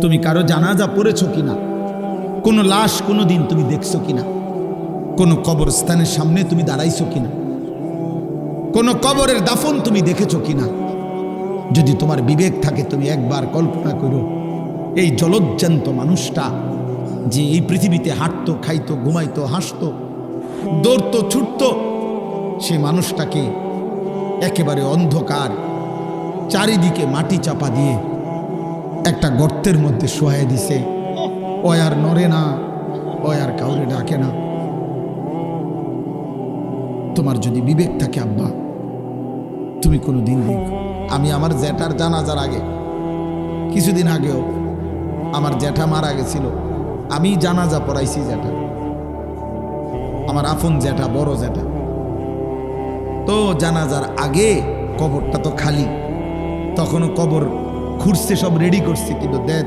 তুমি কারো জানাজা পড়েছো কিনা, কোনো লাশ কোনো দিন তুমি দেখছো কিনা, কোনো কবরস্থানের সামনে তুমি দাঁড়াইছো কিনা, কোনো কবরের দাফন তুমি দেখেছো কিনা? যদি তোমার বিবেক থাকে তুমি একবার কল্পনা করো, এই জলজ্জান্ত মানুষটা যে এই পৃথিবীতে হাঁটতো, খাইতো, ঘুমাইতো, হাসতো, দৌড়তো, ছুটতো, সেই মানুষটাকে একেবারে অন্ধকার, চারিদিকে মাটি চাপা দিয়ে একটা গর্তের মধ্যে শোয়াই দিছে। ও আর নড়ে না, ও আর কাউরে ডাকে না। তোমার যদি বিবেক থাকে আব্বা, তুমি কোনো দিন দেখো। আমি আমার জ্যাঠার জানাজার আগে, কিছুদিন আগেও আমার জ্যাঠা মারা গেছিল, আমি জানাজা পড়াইছি জ্যাঠা, আমার আপন জ্যাঠা, বড় জ্যাঠা। তো জানাজার আগে কবরটা তো খালি, তখনও কবর খুঁড়ছে, সব রেডি করছে, কিন্তু দেখ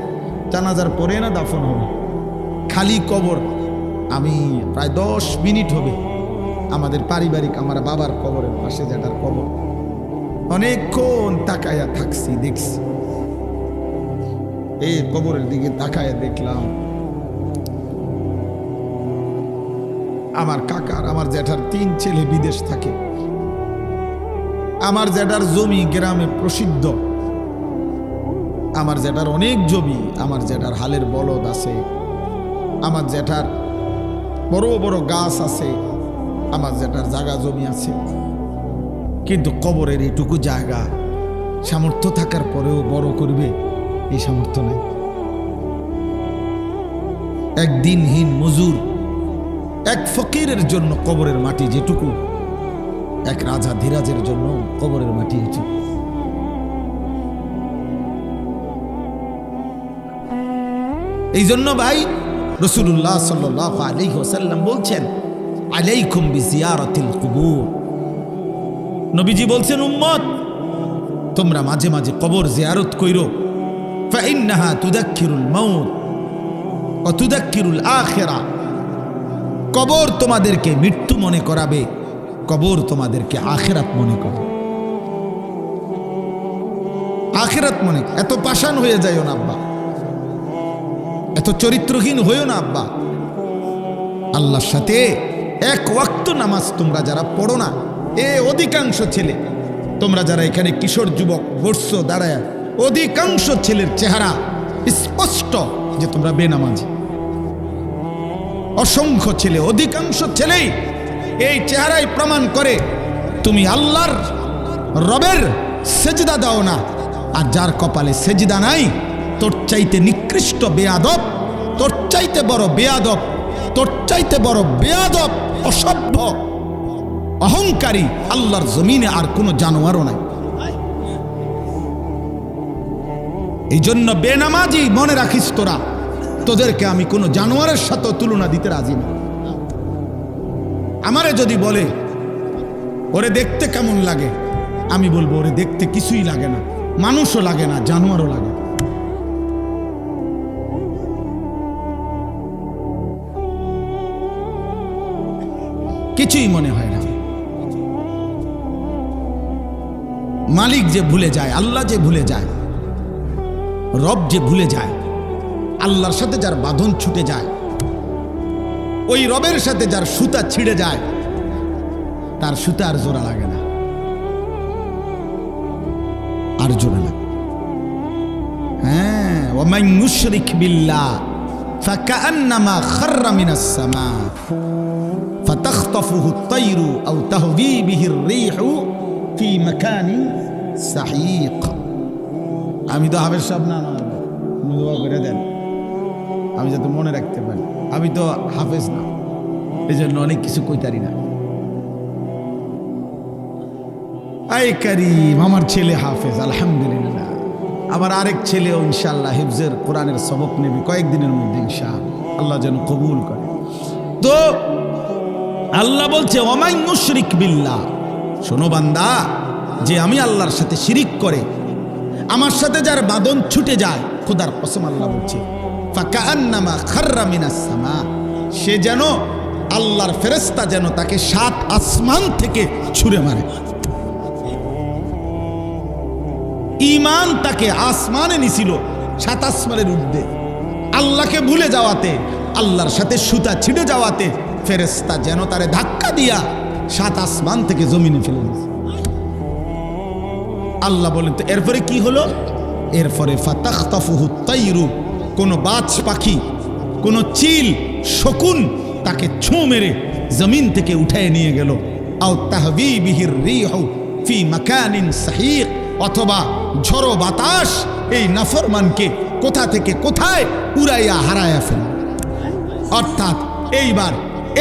জানাজার পরে না দাফন হবে, খালি কবর। আমি প্রায় 10 মিনিট হবে আমাদের পারিবারিক আমার বাবার কবরের পাশে জ্যাঠার কবর, অনেকক্ষণ তাকায়া থাকছি, দেখছি এই কবরের দিকে তাকায়া দেখলাম আমার কাকার, আমার জ্যাঠার 3 ছেলে বিদেশ থাকে। আমার জ্যাঠার জমি গ্রামে প্রসিদ্ধ, আমার জ্যাঠার অনেক জমি, আমার জ্যাঠার হালের বলদ আছে, আমার জ্যাঠার বড় বড় গাছ আছে, আমার জ্যাঠার জায়গা জমি আছে, কিন্তু কবরের এটুকু জায়গা সামর্থ্য থাকার পরেও বড় করবে এই সামর্থ্য নেই। এক দিনহীন মজুর, এক ফকিরের জন্য কবরের মাটি যেটুকু, এক রাজা ধীরাজের জন্য কবরের মাটি এটুকু। এই জন্য ভাই রাসূলুল্লাহ সাল্লাল্লাহু আলাইহি ওয়াসাল্লাম বলছেন, আলাইকুম বিজিয়ারাতিল কুবুর। নবীজি বলছেন, উম্মত তোমরা মাঝে মাঝে কবর জিয়ারত কইরো, ফাইন্নাহা তুযাক্কিরুল মাউত ওয়া তুযাক্কিরুল আখিরা। কবর তোমাদেরকে মৃত্যু মনে করাবে, কবর তোমাদেরকে আখিরাত মনে করাবে। আখিরাত মনে, এত পাষাণ হয়ে যায়ও না আব্বা, এত চরিত্রহীন হইও না আব্বা। আল্লাহর সাথে এক ওয়াক্ত নামাজ তোমরা যারা পড়ো না, অধিকাংশ ছেলে, তোমরা যারা এখানে কিশোর যুবক বসছো দাঁড়ায়, অধিকাংশ ছেলের চেহারা স্পষ্ট যে তোমরা বেনামাজি। অসংখ্য ছেলে, অধিকাংশ ছেলেই এই চেহারাই প্রমাণ করে তুমি আল্লাহর রবের সেজদা দাও না। আর যার কপালে সেজদা নাই, তোর চাইতে নিকৃষ্ট বেয়াদব, তোর চাইতে বড় বেয়াদব, তোর চাইতে বড় বেয়াদব, অসভ্য, অহংকারী আল্লাহর জমিনে আর কোনো জানোয়ারও নাই। এই জন্য বেনামাজি মনে রাখিস তোরা, তোদেরকে আমি কোনো জানোয়ারের সাথে তুলনা দিতে রাজি না। আমারে যদি বলে ওরে দেখতে কেমন লাগে, আমি বলবো ওরে দেখতে কিছুই লাগে না, মানুষও লাগে না, জানোয়ারও লাগে। কিছুই মনে হয় না। মালিক যে ভুলে যায়, আল্লাহ যে ভুলে যায়, রব যে ভুলে যায়, আল্লাহর সাথে যার বাঁধন ছুটে যায়, ওই রবের সাথে যার সুতা ছিঁড়ে যায়, তার সুতা আর জোড়া লাগে না, আর জোড়া লাগে। হ্যাঁ, ওয়ামান ইউশরিক বিল্লাহ ফাকান্নামা খাররা মিনাস সামা ফাতাখতাফুহু আত-তায়রু আও তাহবি বিহির রিহু ফি মাকানিন সাহিক। আমি তো হাফেজ সাহেব না, দোয়া করে দেন আমি যাতে মনে রাখতে পারি। আমি তো হাফেজ না, এই জন্য অনেক কিছু কইতারি না। আই কারিম, আমার ছেলে হাফেজ আলহামদুলিল্লাহ, আমার আরেক ছেলেও ইনশাআল্লাহ হিফজের কোরআনের সবক নেবে কয়েকদিনের মধ্যে ইনশাআল্লাহ, আল্লাহ যেন কবুল করে। তো আল্লাহ বলছে ওয়ামান ইউশরিক বিল্লাহ, শোনো বান্দা, যে আমি আল্লাহর সাথে শিরিক করে, আমার সাথে যার বাঁধন ছুটে যায়, খোদার কসম আল্লাহ বলছে ফাকান্নামা খাররা মিনাস সামা, সে যেন আল্লাহর ফেরেশতা যেন তাকে 7 আসমান থেকে ছুঁড়ে মারে। ঈমান তাকে আসমানে নিছিল, সাত আসমানের ঊর্ধ্বে, আল্লাহকে ভুলে যাওয়াতে, আল্লাহর সাথে সুতা ছিঁড়ে যাওয়াতে ফেরেশতা যেন তারে ধাক্কা দিয়া সাত আসমান থেকে জমিনে ফেলে দিয়েছে। আল্লাহ বলেন তো এরপরে কি হলো? এরপরে ফাতাখতাফুহু তাইরু, কোন বাজ পাখি, কোন চিল শকুন তাকে ছোঁ মেরে জমিন থেকে উঠায় নিয়ে গেল। আও তাহবি বিহির রিহু ফি মাকানিন সাহিক, অথবা ঝড়ো বাতাস এই নাফরমানকে কোথা থেকে কোথায় উড়াইয়া হারায়া ফেল। অর্থাৎ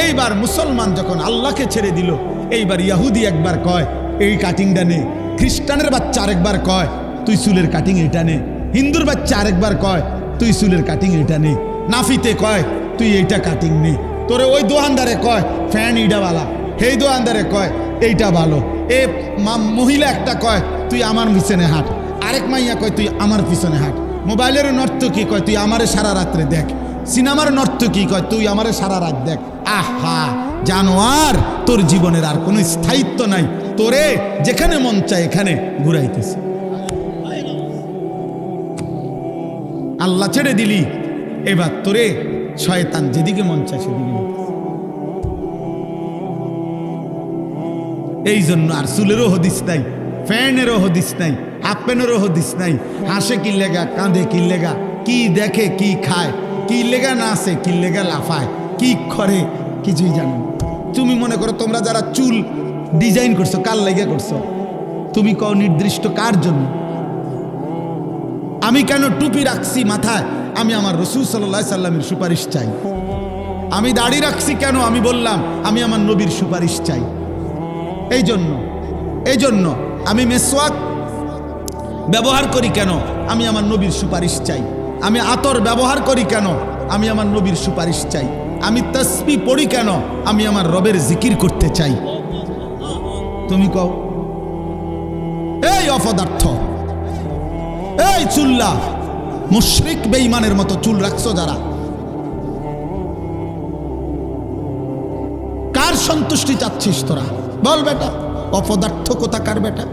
এইবার মুসলমান যখন আল্লাহকে ছেড়ে দিল, এইবার ইহুদি একবার কয় এই কাটিংটা নে, খ্রিস্টানের বাচ্চা আরেকবার কয় তুই চুলের কাটিং এটা নে, হিন্দুর বাচ্চা আরেকবার কয় তুই চুলের কাটিং এটা নে, নাফিতে কয় তুই এইটা কাটিং নে, তোরে ওই দোকানদারে কয় ফ্যান ইডাওয়ালা, সেই দোকানদারে কয় এইটা ভালো, এ মহিলা একটা কয় তুই আমার পিছনে হাঁট, আরেক মাইয়া কয় তুই আমার পিছনে হাঁট, মোবাইলের নর্তকী কয় তুই আমারে সারা রাত্রে দেখ, সিনেমার নর্তকী কয় তুই আমারে সারা রাত দেখ। আহা জানোয়ার, তোর জীবনের আর কোনো স্থায়িত্ব নাই, তোরে যেখানে মন চায় এখানে ঘুরাইতেছে। আল্লাহ ছেড়ে দিলি, এবার তোরে শয়তান যেদিকে মন চায় সেদিকে নিতেছে। এই জন্য আর চুলেরও হদিস নাই, ফ্যানেরও হদিস নাই, হাফ প্যানেরও হদিস নাই। হাসে কি লেগা, কাঁদে কি লেগা, কি দেখে কি খায়, কি লেগা নাচে, কি লেগা লাফায়, কি করে কিছুই জানো। তুমি মনে করো তোমরা যারা চুল ডিজাইন করছো কার লেগে করছো? তুমি কও নির্দিষ্ট কার জন্য? আমি কেন টুপি রাখছি মাথায়? আমি আমার রাসূল সাল্লাল্লাহু আলাইহি সাল্লামের সুপারিশ চাই। আমি দাড়ি রাখছি কেন? আমি বললাম আমি আমার নবীর সুপারিশ চাই। এই জন্য আমি মেসওয়াক ব্যবহার করি কেন? আমি আমার নবীর সুপারিশ চাই। আমি আতর ব্যবহার করি কেন? আমি আমার নবীর সুপারিশ চাই। আমি তাসবিহ পড়ি কেন? আমি আমার রবের জিকির করতে চাই। তুমি কও এই অপদার্থ, এই চুল্লা, মুশরিক বেঈমানের মতো চুল রাখছো যারা, কার সন্তুষ্টি চাচ্ছিস তোরা? বল বেটা, অপদার্থ কোথাকার বেটা।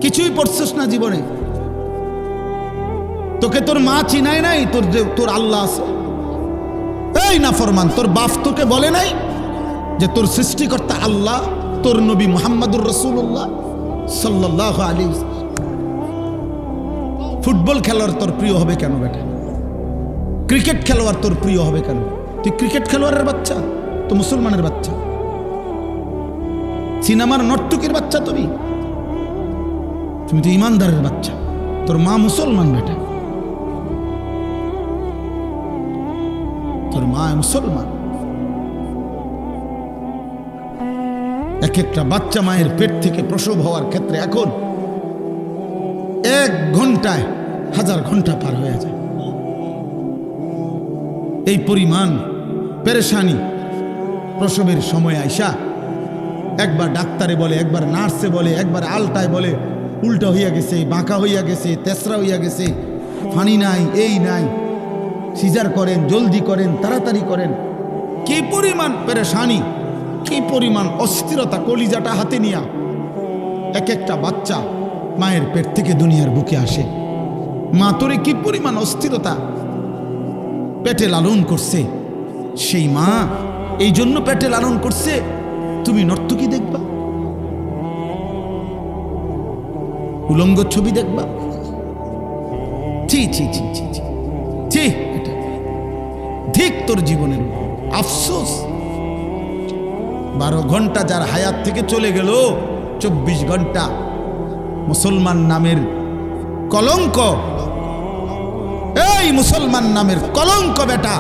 কিছুই পড়ছিস না জীবনে, তোকে তোর মা চিনায় নাই, তোর আল্লাহ আছে। এই নাফরমান, তোর বাপ তোকে বলে নাই যে তোর সৃষ্টিকর্তা আল্লাহ, তোর নবী মুহাম্মদুর রাসূলুল্লাহ সাল্লাল্লাহু আলাইহি ওয়াসাল্লাম। ফুটবল খেলোয়াড় তোর প্রিয় হবে কেন বেটা? ক্রিকেট খেলোয়াড় তোর প্রিয় হবে কেন? তুই ক্রিকেট খেলোয়াড়ের বাচ্চা, তো মুসলমানের বাচ্চা। সিনেমার নর্তকীর বাচ্চা তুমি তো ইমানদারের বাচ্চা। তোর মা মুসলমান বেটা, তোর মা মুসলমান। এক একটা বাচ্চা মায়ের পেট থেকে প্রসব হওয়ার ক্ষেত্রে এখন 1 ঘন্টায় 1000 ঘন্টা পার হয়ে যায়। এই পরিমাণ পেরেশানি প্রসবের সময় আইসা একবার ডাক্তারে বলে, একবার নার্সে বলে, একবার আলটায় বলে উল্টা হইয়া গেছে, বাঁকা হইয়া গেছে, তেসরা হইয়া গেছে, ফানি নাই, এই নাই, সিজার করেন, জলদি করেন, তাড়াতাড়ি করেন। কি পরিমাণ পেরেশানি, কি পরিমাণ অস্থিরতা, কলিজাটা হাতে নিয়া এক একটা বাচ্চা মায়ের পেট থেকে দুনিয়ার বুকে আসে। মা তোরে কি পরিমাণ অস্থিরতা পেটে লালন করছে। সেই মা এই জন্য পেটে লালন করছে তুমি নর্তকী দেখবা, উলঙ্গ ছবি দেখবা। ছি ছি ছি ছি ছি ছি, এটা ঠিক তোর জীবনের আফসোস। 12 ঘন্টা যার হায়াত থেকে চলে গেল, 24 ঘন্টা মুসলমান নামের কলঙ্ক। এই মুসলমান নামের কলঙ্ক বেটা,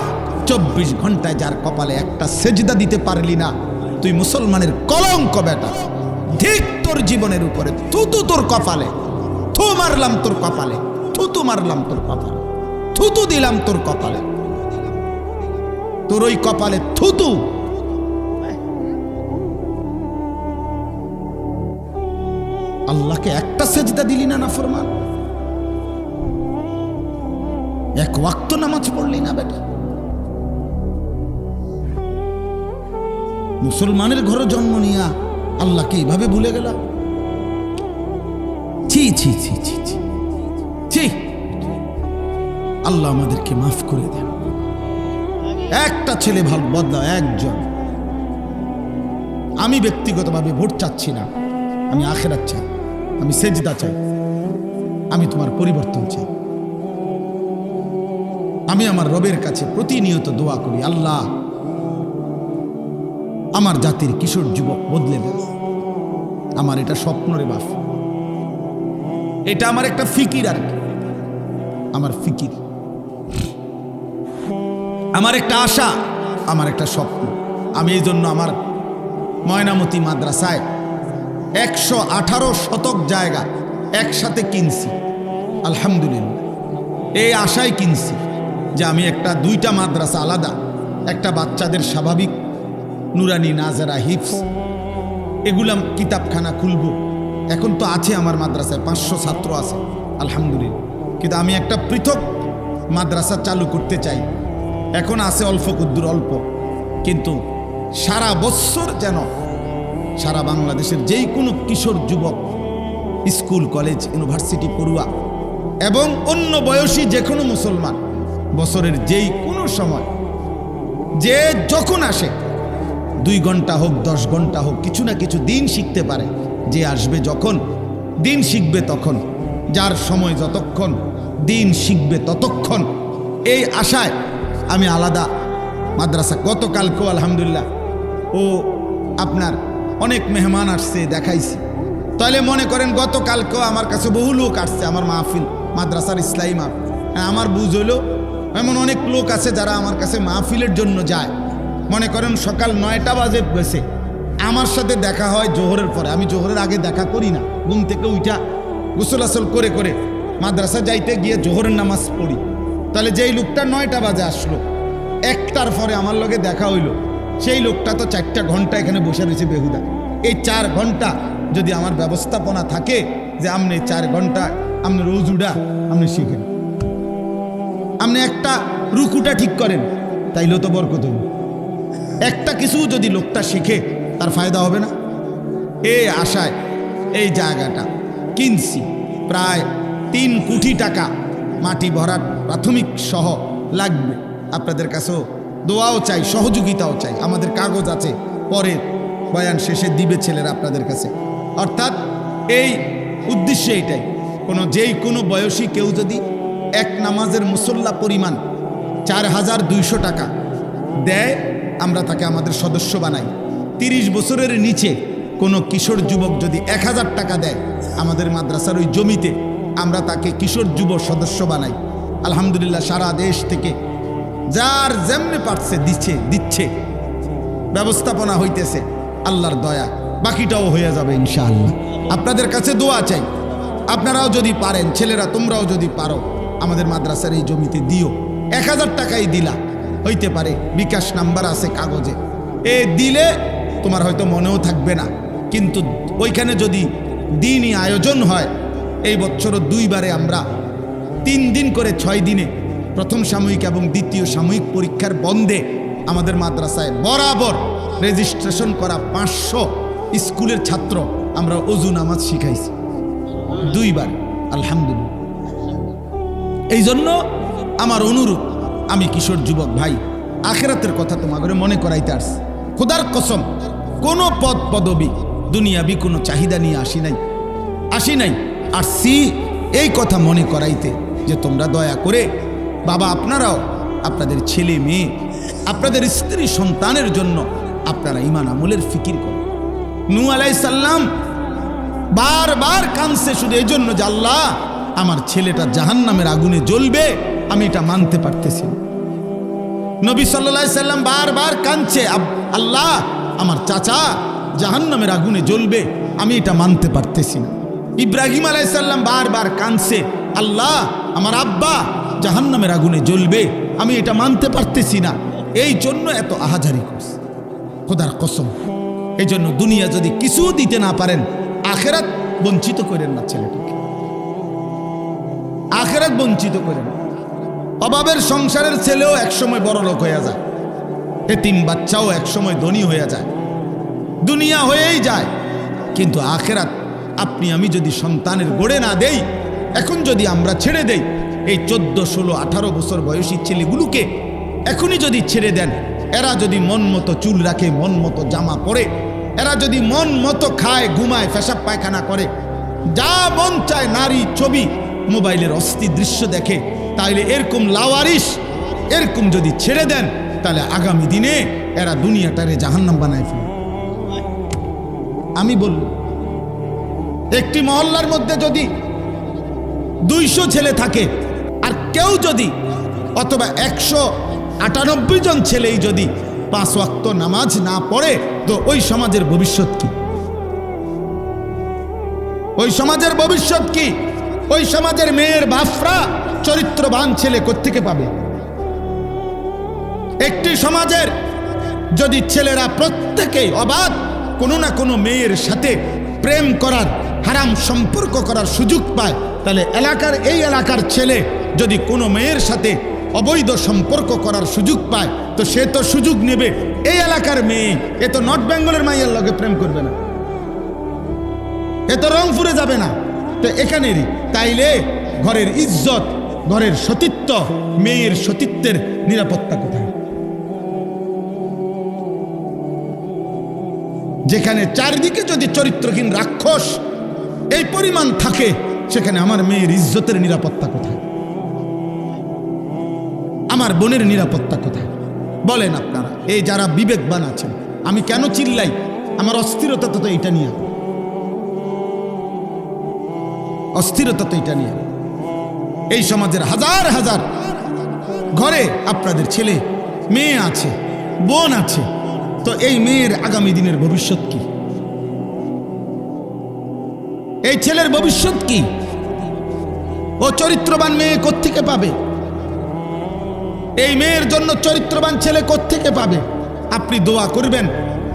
24 ঘন্টায় যার কপালে একটা সেজদা দিতে পারলি না, তুই মুসলমানের কলঙ্ক বেটা। ঠিক তোর জীবনের উপরে থুতু তোর কপালে, থু মারলাম তোর কপালে, থুতু মারলাম তোর কপালে, থুতু দিলাম তোর কপালে, তোর ওই কপালে থুতু। আল্লাহকে একটা সেজদা দিলি না নাফরমান, এক ওয়াক্ত নামাজ পড়লি না বেটা। মুসলমানের ঘরে জন্ম নিয়া আল্লাহকে এইভাবে ভুলে গেল। ছি ছি ছি ছি ছি ছি। আল্লাহ আমাদেরকে মাফ করে দেন। একটা ছেলে ভালো বদলাও, একজন। আমি ব্যক্তিগতভাবে ভোট চাচ্ছি না, আমি আখিরাত চাই, আমি সেজদা চাই, আমি তোমার পরিবর্তন চাই। আমি আমার রবের কাছে প্রতিনিয়ত দোয়া করি, আল্লাহ আমার জাতির কিশোর যুবক বদলে দেন। আমার এটা স্বপ্ন রে বাপ, এটা আমার একটা ফিকির, আর কি আমার ফিকির, আমার একটা আশা, আমার একটা স্বপ্ন। আমি এই জন্য আমার ময়নামতি মাদ্রাসায় 118 শতক জায়গা একসাথে কিনছি, আলহামদুলিল্লাহ। এই আশায় কিনছি যে আমি একটা 2টা মাদ্রাসা আলাদা, একটা বাচ্চাদের স্বাভাবিক নুরানি, নাজারা, হিফস, এগুলা কিতাবখানা খুলব। এখন তো আছে আমার মাদ্রাসায় 500 ছাত্র আছে, আলহামদুলিল্লাহ। কিন্তু আমি একটা পৃথক মাদ্রাসা চালু করতে চাই। এখন আছে অল্প কুদ্দুর অল্প, কিন্তু সারা বছর যেন সারা বাংলাদেশের যেই কোনো কিশোর যুবক, স্কুল, কলেজ, ইউনিভার্সিটি পড়ুয়া এবং অন্য বয়সী যে কোনো মুসলমান বছরের যেই কোনো সময় যে যখন আসে, 2 ঘন্টা হোক 10 ঘন্টা হোক, কিছু না কিছু দিন শিখতে পারে। যে আসবে যখন দিন শিখবে তখন, যার সময় যতক্ষণ দিন শিখবে ততক্ষণ, এই আশায় আমি আলাদা মাদ্রাসা। গতকালকেও আলহামদুলিল্লাহ ও আপনার অনেক মেহমান আসছে, দেখাইছি। তাহলে মনে করেন গতকালকেও আমার কাছে বহু লোক আসছে আমার মাহফিল, মাদ্রাসার ইসলামী মাহফিল। আমার বুঝ হলো এমন অনেক লোক আছে যারা আমার কাছে মাহফিলের জন্য যায়। মনে করেন সকাল 9টা বাজে গেছে, আমার সাথে দেখা হয় জোহরের পরে। আমি জোহরের আগে দেখা করি না, ঘুম থেকে উঠা গোসল আসল করে করে মাদ্রাসা যাইতে গিয়ে জোহরের নামাজ পড়ি। তাহলে যেই লোকটা 9টা বাজে আসলো, 1টার পরে আমার লগে দেখা হইল, সেই লোকটা তো 4টা ঘন্টা এখানে বসে রয়েছে বেহুদা। এই 4 ঘন্টা যদি আমার ব্যবস্থাপনা থাকে যে আপনি 4 ঘন্টা আপনি রোজুডা আপনি শিখেন, আপনি একটা রুকুটা ঠিক করেন, তাইলেও তো বরকত হইল। একটা কিছু যদি লোকটা শিখে তার ফায়দা হবে না? এই আশায় এই জায়গাটা কিনছি। প্রায় 3 কোটি টাকা মাটি ভরাট প্রাথমিক সহ লাগবে। আপনাদের কাছেও দোয়াও চাই, সহযোগিতাও চাই। আমাদের কাগজ আছে, পরে বয়ান শেষে দিবে ছেলেরা আপনাদের কাছে। অর্থাৎ এই উদ্দেশ্য এটাই, যেই কোনো বয়সী কেউ যদি এক নামাজের মুসল্লা পরিমাণ 4200 টাকা দেয়, আমরা তাকে আমাদের সদস্য বানাই। 30 বছরের নিচে কোনো কিশোর যুবক যদি 1000 টাকা দেয় আমাদের মাদ্রাসার ওই জমিতে, আমরা তাকে কিশোর যুব সদস্য বানাই। আলহামদুলিল্লাহ সারা দেশ থেকে যার যেমনি পারছে দিচ্ছে, ব্যবস্থাপনা হইতেছে, আল্লাহর দয়া বাকিটাও হয়ে যাবে ইনশাআল্লাহ। আপনাদের কাছে দোয়া চাই, আপনারাও যদি পারেন, ছেলেরা তোমরাও যদি পারো, আমাদের মাদ্রাসার এই জমিতে দিও। 1000 টাকাই দিলা হইতে পারে, বিকাশ নাম্বার আছে কাগজে। দিলে তোমার হয়তো মনেও থাকবে না, কিন্তু ওইখানে যদি দিনই আয়োজন হয়, এই বছরও 2 বারে আমরা 3 দিন করে 6 দিনে প্রথম সাময়িক এবং দ্বিতীয় সাময়িক পরীক্ষার বন্ধে আমাদের মাদ্রাসায় বরাবর রেজিস্ট্রেশন করা 500 স্কুলের ছাত্র আমরা ওযু নামাজ শিখাইছি 2 বার, আলহামদুলিল্লাহ। এই জন্য আমার অনুরোধ, আমি কিশোর যুবক ভাই, আখিরাতের কথা তোমাদের মনে করাইতে আসছি। খোদার কসম, কোনো পদ পদবি দুনিয়াবি কোনো চাহিদা নিয়ে আসি নাই। আসছি এই কথা মনে করাইতে যে তোমরা দয়া করে বাবা, আপনারাও আপনাদের ছেলে মেয়ে, আপনাদের স্ত্রী সন্তানের জন্য আপনারা ঈমান আমলের ফিকির করুন। নূহ আলাইহিস সালাম বারবার কাঁদছে শুধু এই জন্য যে আল্লাহ, আমার ছেলেটা জাহান্নামের আগুনে জ্বলবে, আমি এটা মানতে পারতেছি না। নবী সাল্লাল্লাহু আলাইহি সাল্লাম বারবার কাঁদছে, আল্লাহ, আমার চাচা জাহান্নামের আগুনে জ্বলবে, আমি এটা মানতে পারতেছি না। ইব্রাহিম আলাইহিস সালাম বারবার কাঁদছে, আল্লাহ, আমার আব্বা জাহান্নামের আগুনে জ্বলবে, আমি এটা মানতে পারতেছি না। এই জন্য এত আহাজারি করছে, খোদার কসম। এই জন্য দুনিয়া যদি কিছু দিতে না পারেন, আখিরাত বঞ্চিত করেন না ছেলেটাকে, আখিরাত বঞ্চিত করেন। অভাবের সংসারের ছেলেও একসময় বড় লোক হয়ে যায়, এতিম বাচ্চাও একসময় ধনী হয়ে যায়, দুনিয়া হয়েই যায়। কিন্তু আখিরাত আপনি আমি যদি সন্তানের গড়ে না দেই, এখন যদি আমরা ছেড়ে দেই, এই 14, 16, 18 বছর বয়সী ছেলেগুলোকে এখনই যদি ছেড়ে দেন, এরা যদি মন মতো চুল রাখে, মন মতো জামা পরে, এরা যদি মন মতো খায়, ঘুমায়, পেশাব পায়খানা করে, যা মন চায় নারী ছবি, মোবাইলের অস্থির দৃশ্য দেখে, তাইলে এরকম লাওয়ারিস এরকম যদি ছেড়ে দেন, তাহলে আগামী দিনে এরা দুনিয়াটারে জাহান্নাম বানায় ফেলে। আমি বলল, একটি মহল্লার মধ্যে যদি 200 ছেলে থাকে, আর কেউ যদি অথবা 198 জন ছেলেই যদি 5 ওয়াক্ত নামাজ না পড়ে, তো ওই সমাজের ভবিষ্যৎ কি? ওই সমাজের ভবিষ্যৎ কি? ওই সমাজের মেয়ের বাপরা চরিত্রবান ছেলে কোত্থেকে পাবে? একটি সমাজের যদি ছেলেরা প্রত্যেকেই অবাধ কোনো না কোনো মেয়ের সাথে প্রেম করার, হারাম সম্পর্ক করার সুযোগ পায়, তাহলে এই এলাকার ছেলে যদি কোনো মেয়ের সাথে অবৈধ সম্পর্ক করার সুযোগ পায়, তো সে তো সুযোগ নেবে। এই এলাকার মেয়ে এ তো নর্থ বেঙ্গলের মাইয়ের লগে প্রেম করবে না, এ তো রংপুরে যাবে না, তো এখানেরই। তাইলে ঘরের ইজ্জত, ঘরের সতীত্ব, মেয়ের সতীত্বের নিরাপত্তা কোথায়? যেখানে চারিদিকে যদি চরিত্রহীন রাক্ষস এই পরিমাণ থাকে, সেখানে আমার মেয়ের ইজ্জতের নিরাপত্তা কোথায়? আমার বোনের নিরাপত্তা কোথায়? বলেন আপনারা, এই যারা বিবেকবান আছেন। আমি কেন চিল্লাই? আমার অস্থিরতা তো এটা নিয়ে, অস্থিরতা তো এটা নিয়ে। এই সমাজের হাজার হাজার ঘরে আপনাদের ছেলে মেয়ে আছে, বোন আছে, তো এই মেয়ের আগামী দিনের ভবিষ্যৎ কি? এই ছেলের ভবিষ্যৎ কি? ও চরিত্রবান মেয়ে কোত্থেকে পাবে? এই মেয়ের জন্য চরিত্রবান ছেলে কোত্থেকে পাবে? আপনি দোয়া করবেন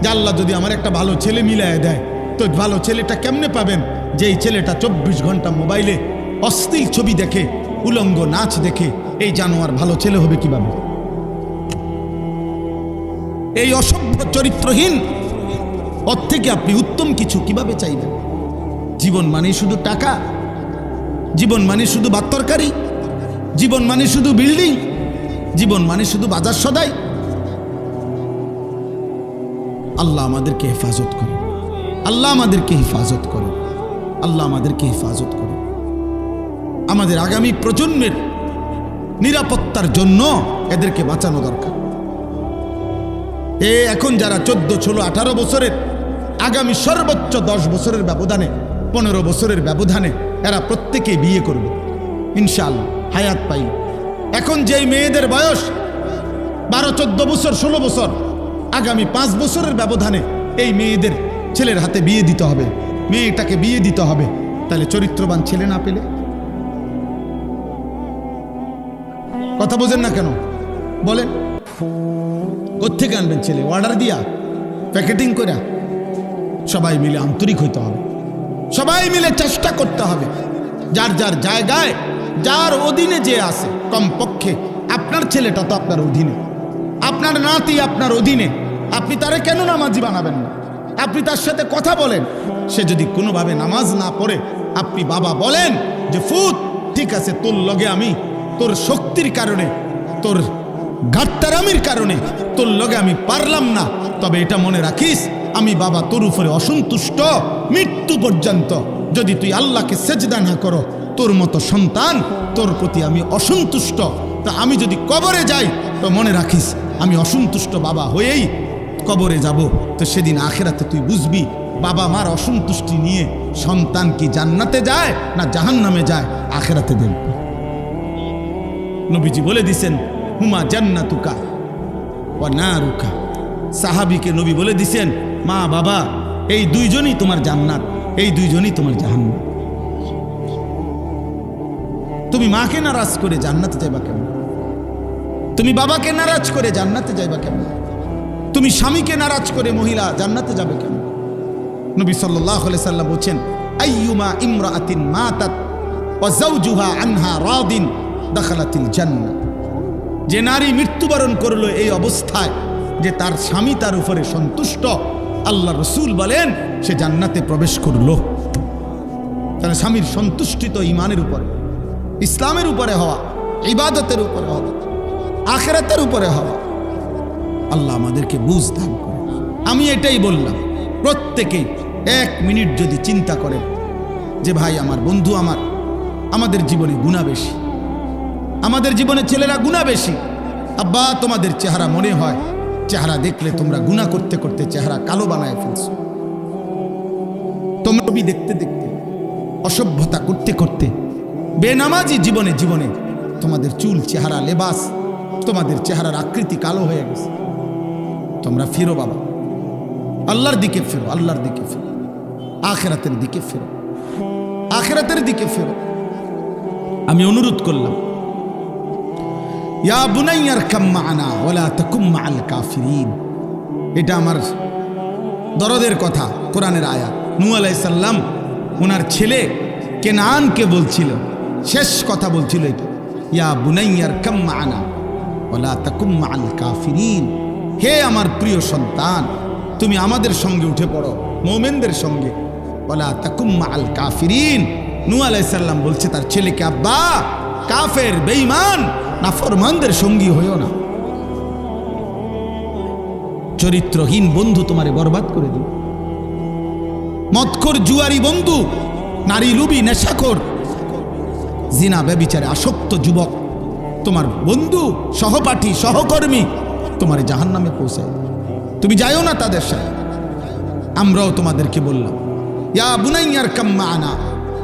যে আল্লাহ যদি আমার একটা ভালো ছেলে মিলায় দেয়। তো ভালো ছেলেটা কেমনে পাবেন? যে এই ছেলেটা 24 ঘন্টা মোবাইলে অশ্লীল ছবি দেখে, উলঙ্গ নাচ দেখে। এই জানোয়ার ভালো ছেলে হবে কিভাবে? এই অসভ্য চরিত্রহীন ওর থেকে আপনি উত্তম কিছু কিভাবে চাইবেন? জীবন মানে শুধু টাকা, জীবন মানে শুধু ভাত তরকারি, জীবন মানে শুধু বিল্ডিং, জীবন মানে শুধু বাজার সদাই। আল্লাহ আমাদেরকে হেফাজত করে, আল্লাহ আমাদেরকে হেফাজত করে, আল্লাহ আমাদেরকে হেফাজত করে। আমাদের আগামী প্রজন্মের নিরাপত্তার জন্য এদেরকে বাঁচানো দরকার। এখন যারা 14, 16, 18 বছরের, আগামী সর্বোচ্চ 10 বছরের ব্যবধানে, 15 বছরের ব্যবধানে এরা প্রত্যেকেই বিয়ে করবে ইনশাআল্লাহ, হায়াত পাই। এখন যেই মেয়েদের বয়স 12, 14 বছর, 16 বছর, আগামী 5 বছরের ব্যবধানে এই মেয়েদের ছেলের হাতে বিয়ে দিতে হবে, মেয়েটাকে বিয়ে দিতে হবে। তাহলে চরিত্রবান ছেলে না পেলে কথা বোঝেন না কেন? বলেন, কোত্থেকে আনবেন ছেলে? অর্ডার দিয়া, প্যাকেটিং করে? সবাই মিলে আন্তরিক হইতে হবে, সবাই মিলে চেষ্টা করতে হবে। যার যার জায়গায়, যার অধীনে যে আছে, কমপক্ষে আপনার ছেলেটা তো আপনার অধীনে, আপনার নাতি আপনার অধীনে, আপনি তারে কেন নামাজি বানাবেন না? আপনি তার সাথে কথা বলেন। সে যদি কোনোভাবে নামাজ না পড়ে, আপনি বাবা বলেন যে ফুত, ঠিক আছে, তোর লগে আমি তোর শক্তির কারণে, তোর ঘাটতারামির কারণে তোর লগে আমি পারলাম না, তবে এটা মনে রাখিস আমি বাবা তোর উপরে অসন্তুষ্ট মৃত্যু পর্যন্ত। যদি তুই আল্লাহকে সেজদা না করো, তোর মতো সন্তান তোর প্রতি আমি অসন্তুষ্ট। তা আমি যদি কবরে যাই, তো মনে রাখিস আমি অসন্তুষ্ট বাবা হয়েই কবরে যাব। তো সেদিন আখেরাতে তুই বুঝবি বাবা মার অসন্তুষ্টি নিয়ে সন্তান কি জান্নাতে যায় না জাহান্নামে যায়, আখেরাতে দেখবে। নবীজি বলে দিছেন, হুমা জান্নাতুকা ওয়া নারুকা। সাহাবীকে নবী বলে দিছেন, মা বাবা এই দুইজনই তোমার জান্নাত, এই দুইজনই তোমার জাহান্নাম। তুমি মাকে নারাজ করে জান্নাতে যাইবা কেমন? তুমি বাবাকে নারাজ করে জান্নাতে যাইবা কেমন? তুমি স্বামীকে নারাজ করে মহিলা জান্নাতে যাবে কেমন? নবী সাল্লাল্লাহু আলাইহি সাল্লাম বলেন, আইয়ুমা ইমরাআতিন মাতাত ওয়া যাওজুহা আনহা রাদিন দাখালাতিল জান্নাহ। যে নারী মৃত্যুবরণ করলো এই অবস্থায় যে তার স্বামী তার উপরে সন্তুষ্ট, আল্লাহ রসুল বলেন সে জান্নাতে প্রবেশ করলো। তাহলে স্বামীর সন্তুষ্টি তো ইমানের উপরে। ইসলামের উপরে হওয়া, ইবাদতের উপরে হওয়া, আখিরাতের উপরে হওয়া। আল্লাহ আমাদেরকে বুঝ দান করে। আমি এটাই বললাম, প্রত্যেকেই 1 মিনিট যদি চিন্তা করেন যে ভাই আমার বন্ধু আমাদের জীবনে গুনাহ বেশি, আমাদের জীবনে ছেলেরা গুনাহ বেশি। আব্বা তোমাদের চেহারা মনে হয়, চেহারা দেখলে তোমরা গুনাহ করতে করতে চেহারা কালো বানায় ফেলছো। তোমরা দেখতে দেখতে, অসভ্যতা করতে করতে, বেনামাজি জীবনে জীবনে তোমাদের চুল, চেহারা, লেবাস, তোমাদের চেহারার আকৃতি কালো হয়ে গেছে। তোমরা ফিরো বাবা, আল্লাহর দিকে ফিরো, আল্লাহর দিকে ফিরো, আখিরাতের দিকে ফিরো, আখিরাতের দিকে ফিরো। আমি অনুরোধ করলাম, ইয়া বুনাইয়া আরকাম মা'আনা ওয়ালা তাকুম মা'আল কাফিরিন। এটা আমার দরদের কথা, কোরআনের আয়াত। নূহ আলাইহিস সালাম ওনার ছেলে কেনানকে বলছিল, শেষ কথা বলছিল এটা, ইয়া বুনাইয়া আরকাম মা'আনা ওয়ালা তাকুম মা'আল কাফিরিন। হে আমার প্রিয় সন্তান, তুমি আমাদের সঙ্গে উঠে পড়ো, মুমিনদের সঙ্গে। ওয়ালা তাকুম মা'আল কাফিরিন। নূহ আলাইহিস সালাম বলছে তার ছেলেকে, আব্বা কাফের, বেঈমান, নাফরমানদের সঙ্গী হইও না। চরিত্রহীন বন্ধু তোমারে বরবাদ করে দিবে। মদখোর, জুয়ারি বন্ধু, নারী লুবি, নেশাখোর, জিনা ব্যভিচারে আসক্ত যুবক, তোমার বন্ধু, সহপাঠী, সহকর্মী তোমারে জাহান্নামে পৌঁছায়। তুমি যাইও না তাদের সাথে। আমরাও তোমাদেরকে বললাম, ইয়া বুনাইয়া আরকাম মা'আনা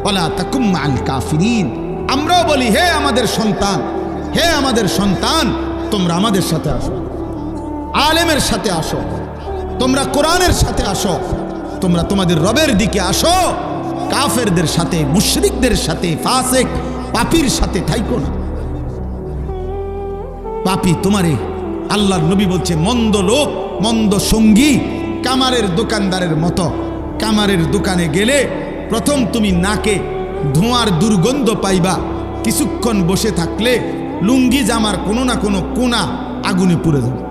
ওয়ালা তাকুম মা'আল কাফিরিন। আমরাও বলি, হে আমাদের সন্তান, হে আমাদের সন্তান, তোমরা আমাদের সাথে আসো, আলেমের সাথে আসো, তোমরা কোরআনের সাথে আসো, তোমরা তোমাদের রবের দিকে আসো। কাফেরদের সাথে, মুশরিকদের সাথে, ফাসিক পাপীর সাথে থাইকো না। পাপী তোমারে, আল্লাহর নবী বলছে, মন্দ লোক, মন্দ সঙ্গী কামারের দোকানদারের মতো। কামারের দোকানে গেলে প্রথম তুমি নাকে ধোঁয়ার দুর্গন্ধ পাইবা, কিছুক্ষণ বসে থাকলে লুঙ্গি জামার কোনো না কোনো কোনা আগুনে পুড়ে যাবে,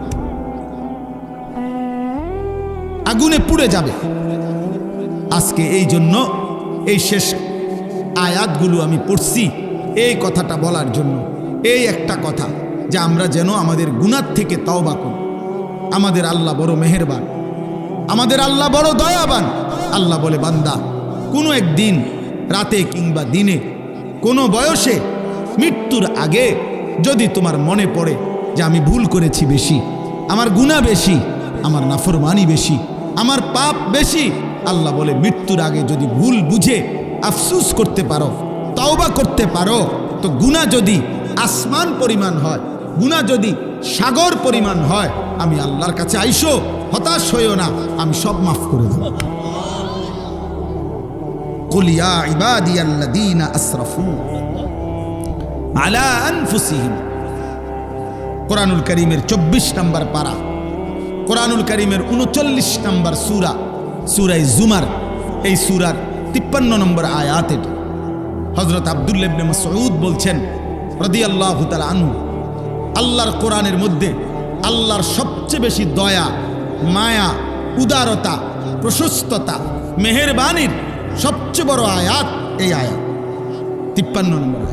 আগুনে পুড়ে যাবে। আজকে এই জন্য এই শেষ আয়াতগুলো আমি পড়ছি এই কথাটা বলার জন্য। এই একটা কথা, যে আমরা যেন আমাদের গুনাহ থেকে তওবা করি। আমাদের আল্লাহ বড় মেহেরবান, আমাদের আল্লাহ বড় দয়াবান। আল্লাহ বলে, বান্দা কোনো একদিন রাতে কিংবা দিনে, কোনো বয়সে, মৃত্যুর আগে যদি তোমার মনে পড়ে যে আমি ভুল করেছি বেশি, আমার গুনাহ বেশি, আমার নাফরমানি বেশি, আমার পাপ বেশি, আল্লাহ বলে মৃত্যুর আগে যদি ভুল বুঝে আফসোস করতে পারো, তওবা করতে পারো, তো গুনাহ যদি আসমান পরিমাণ হয়, গুনাহ যদি সাগর পরিমাণ হয়, আমি আল্লাহর কাছে আইসো, হতাশ হইও না, আমি সব মাফ করে দেব। কুল ইয়া ইবাদিয়াল্লাযীনা আসরাফু আলা আনফুসিহিম। কোরআনুল কারীমের 24 নম্বর পারা, কোরআনুল কারীমের 39 নম্বর সূরা, সূরা জুমার, এই সূরার 53 নম্বর আয়াত। এটা হযরত আব্দুল্লাহ ইবনে মাসউদ বলছেন রাদিয়াল্লাহু তাআলা আনহু, আল্লাহর কোরআনের মধ্যে আল্লাহর সবচেয়ে বেশি দয়া, মায়া, উদারতা, প্রশস্ততা, মেহেরবানির সবচেয়ে বড় আয়াত এই আয়াত 53 নম্বর।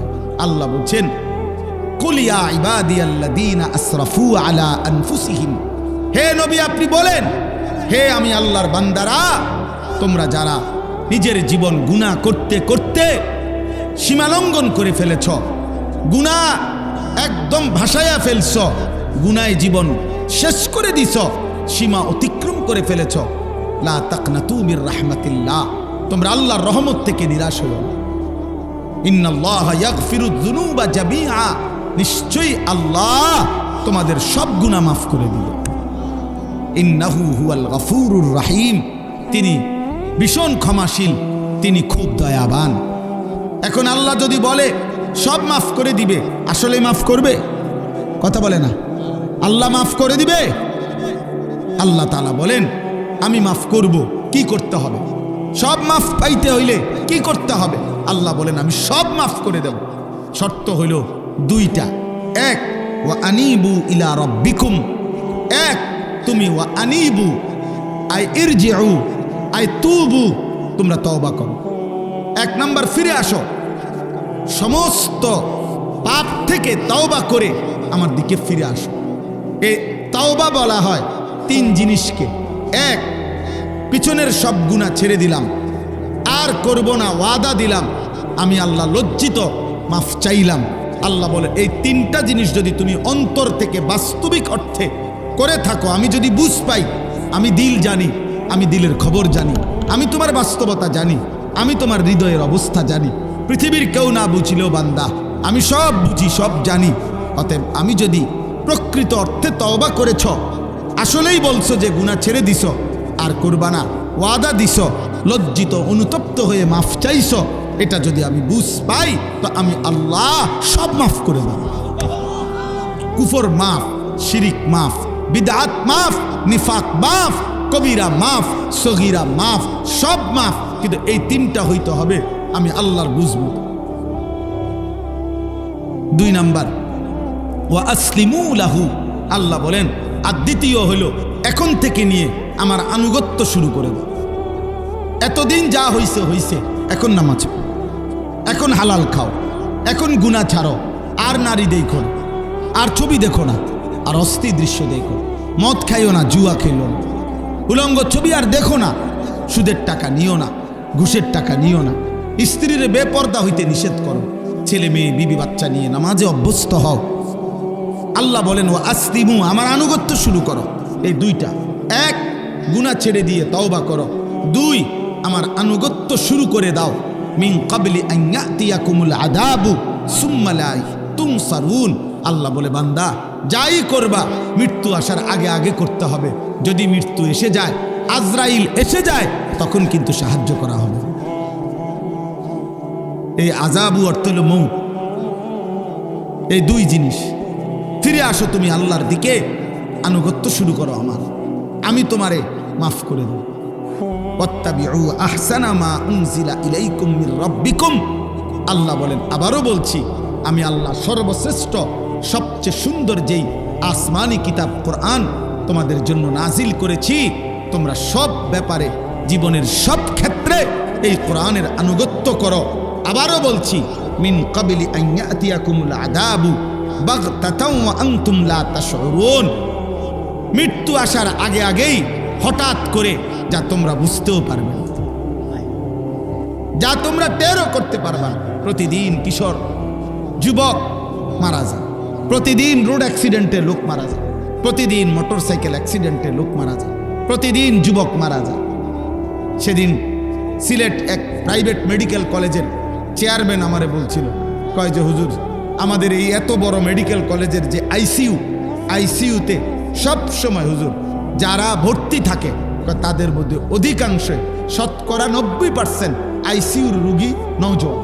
আল্লাহ বলছেন, কুল ইয়া ইবাদিয়াল্লাযীনা আসরাফু আলা আনফুসিহিম। হে নবী, আপনি বলেন, হে আমি আল্লাহর বান্দারা, তোমরা যারা নিজের জীবন গুনাহ করতে করতে সীমালঙ্ঘন করে ফেলেছ, গুনাহ একদম ভাসায়া ফেলছ, গুনায় জীবন শেষ করে দিছ, সীমা অতিক্রম করে ফেলেছ, লা তাকনাতু মির রাহমাতিল্লাহ, তোমরা আল্লাহর রহমত থেকে নিরাশ হও না। ইন্নাল্লাহা ইয়াগফিরুয যুনুবা জামিআ, নিশ্চয়ই আল্লাহ তোমাদের সব গুনাহ মাফ করে দিবেন। ইন্নাহু হুয়াল গফুরুর রহিম, তিনি ভীষণ ক্ষমাশীল, তিনি খুব দয়াবান। এখন আল্লাহ যদি বলে সব মাফ করে দিবে, আসলে মাফ করবে? কথা বলে না। আল্লাহ মাফ করে দিবে? আল্লাহ তাআলা বলেন, আমি মাফ করব। কি করতে হবে? সব মাফ পাইতে হইলে কি করতে হবে? আল্লাহ বলেন, আমি সব মাফ করে দেব। শর্ত হইল দুইটা। এক, ওয়া আনিবু ইলা রাব্বিকুম। এক, তুমি ওয়া আনিবু আই ইরজিউ আই তুবু, তোমরা তওবা করো। এক নাম্বার, ফিরে আসো। সমস্ত পাপ থেকে তওবা করে আমার দিকে ফিরে আসো। এই তওবা বলা হয় তিন জিনিসকে। এক, পিছনের সব গুনাহ ছেড়ে দিলাম, আর করব না, ওয়াদা দিলাম, আমি আল্লাহ লজ্জিত, মাফ চাইলাম। আল্লাহ বলে এই তিনটা জিনিস যদি তুমি অন্তর থেকে বাস্তবিক অর্থে করে থাকো, আমি যদি বুঝ পাই, আমি দিল জানি, আমি দিলের খবর জানি, আমি তোমার বাস্তবতা জানি, আমি তোমার হৃদয়ের অবস্থা জানি, পৃথিবীর কেউ না বুঝিলেও বান্দা আমি সব বুঝি, সব জানি। অতএব আমি যদি প্রকৃত অর্থে তওবা করেছ, আসলেই বলছো যে গুনাহ ছেড়ে দিছ, আর করবা না, ওয়াদা দিছ, লজ্জিত অনুতপ্ত হয়ে মাফ চাইছ, এটা যদি আমি বুঝ পাই তো আমি আল্লাহ সব মাফ করে দেব। কুফর মাফ, শিরিক মাফ, বিদআত মাফ, নিফাক মাফ, কবিরা মাফ, সগীরা মাফ, সব মাফ। কিন্তু এই তিনটা হইতে হবে আমি আল্লাহর বুঝবো। 2 নাম্বার, ওয়া আসলিমু লাহু, আল্লাহ বলেন। আর দ্বিতীয় হইল এখন থেকে নিয়ে আমার আনুগত্য শুরু করে দাও। এতদিন যা হইছে হইছে, এখন নামাজ পড়ো, এখন হালাল খাও, এখন গুনাহ ছাড়ো, আর নারী দেখো না, আর ছবি দেখো না, আর অস্থির দৃশ্য দেখো, মদ খাইও না, জুয়া খেলো না, উলঙ্গ ছবি আর দেখো না, সুদের টাকা নিও না, ঘুষের টাকা নিও না, স্ত্রীর বেপর্দা হইতে নিষেধ করো, ছেলে মেয়ে বিবি বাচ্চা নিয়ে নামাজে অভ্যস্ত হও। আল্লাহ বলেন ও আসলিমু, আমার আনুগত্য শুরু করো। এই দুইটা, এক, গুনাহ ছেড়ে দিয়ে তওবা করো, 2, আমার আনুগত্য শুরু করে দাও। মিন ক্বাবলি আন ইয়াতিয়াকুমুল আযাবু সুম্মা লা তুনসারুন। আল্লাহ বলে বান্দা যাই করবা মৃত্যু আসার আগে আগে করতে হবে। যদি মৃত্যু এসে যায়, আজরাইল এসে যায়, তখন কিন্তু সাহায্য করা হবে। এই আযাবু অর্থ হলো মৌত। এই 2 জিনিস। ফিরে আসো তুমি আল্লাহর দিকে, আনুগত্য শুরু করো আমার, আমি তোমারে মাফ করে দেব। ওয়াত্তাবিউ আহসানা মা উনজিলা ইলাইকুম মির রাব্বিকুম। আল্লাহ বলেন, আবারও বলছি, আমি আল্লাহ সর্বশ্রেষ্ঠ, সবচেয়ে সুন্দর যেই আসমানি কিতাব কোরআন তোমাদের জন্য নাজিল করেছি, তোমরা সব ব্যাপারে, জীবনের সব ক্ষেত্রে এই কোরআনের আনুগত্য করো। আবারও বলছি, মিন ক্বাবলি আন ইয়াতিয়াকুমুল আযাবু বাগতাতাও ওয়া আনতুম লা তাশউরুন। মৃত্যু আসার আগে আগেই, হঠাৎ করে, যা তোমরা বুঝতেও পারবে না, যা তোমরা টেরও করতে পারবে না। প্রতিদিন কিশোর যুবক মারা যায়, প্রতিদিন রোড অ্যাক্সিডেন্টে লোক মারা যায়, প্রতিদিন মোটরসাইকেল অ্যাক্সিডেন্টে লোক মারা যায়, প্রতিদিন যুবক মারা যায়। সেদিন সিলেট এক প্রাইভেট মেডিকেল কলেজের চেয়ারম্যান আমারে বলছিল, কয় যে হুজুর, আমাদের এই এত বড় মেডিকেল কলেজের যে আইসিইউতে সব সময় হুজুর যারা ভর্তি থাকে, তাদের মধ্যে অধিকাংশ, শতকরা 90% আইসিইউর রুগী নওজোয়ান।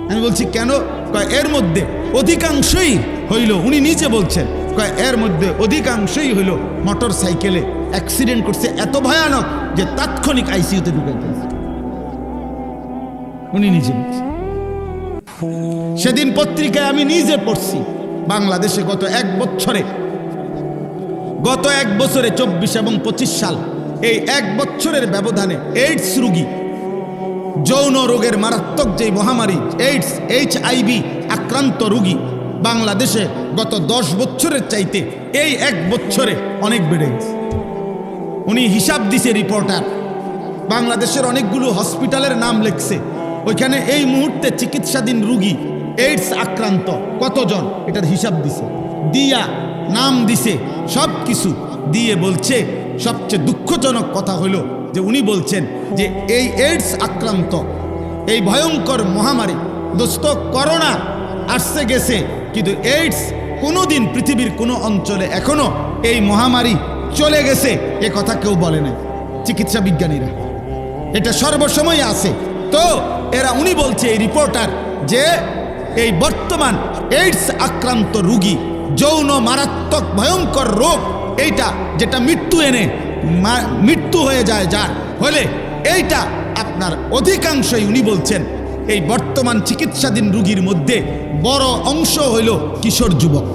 আমি বলছি কেন? কয় এর মধ্যে অধিকাংশই হইল, উনি নিজে বলছেন, কয় এর মধ্যে অধিকাংশই হইল মোটর সাইকেলে অ্যাক্সিডেন্ট করছে, এত ভয়ানক যে তাৎক্ষণিক আইসিইউতে ঢুকে গেছে। উনি নিজে বলছেন। সেদিন পত্রিকায় আমি নিজে পড়ছি, বাংলাদেশে গত এক বছরে 24 এবং 25 সাল, এই 1 বছরের ব্যবধানে এইডস রোগী, যৌন রোগের মারাত্মক যে মহামারী এইডস, HIV আক্রান্ত রোগী বাংলাদেশে গত 10 বছরের চাইতে এই 1 বছরে অনেক বেড়ে গেছে। উনি হিসাব দিছে, রিপোর্টার, বাংলাদেশের অনেকগুলো হসপিটালের নাম লিখছে, ওইখানে এই মুহূর্তে চিকিৎসাধীন রোগী এইডস আক্রান্ত কতজন, এটার হিসাব দিছে, দিয়া নাম দিছে, সব কিছু দিয়ে বলছে। সবচেয়ে দুঃখজনক কথা হলো যে উনি বলছেন যে এই এইডস আক্রান্ত, এই ভয়ঙ্কর মহামারী, দোস্ত, করোনা আসছে গেছে, কিন্তু এইডস কোনোদিন পৃথিবীর কোনো অঞ্চলে এখনো এই মহামারী চলে গেছে এ কথা কেউ বলে নাই, চিকিৎসা বিজ্ঞানীরা, এটা সর্বসময় আছে। তো উনি বলছে, এই রিপোর্টার, যে এই বর্তমান এইডস আক্রান্ত রোগী, যৌন মারাত্মক ভয়ঙ্কর রোগ, এইটা যেটা মৃত্যু এনে মৃত্যু হয়ে যায় যার হলে, এইটা আপনার অধিকাংশই, উনি বলছেন, এই বর্তমান চিকিৎসাধীন রোগীর মধ্যে বড় অংশ হইল কিশোর যুবক।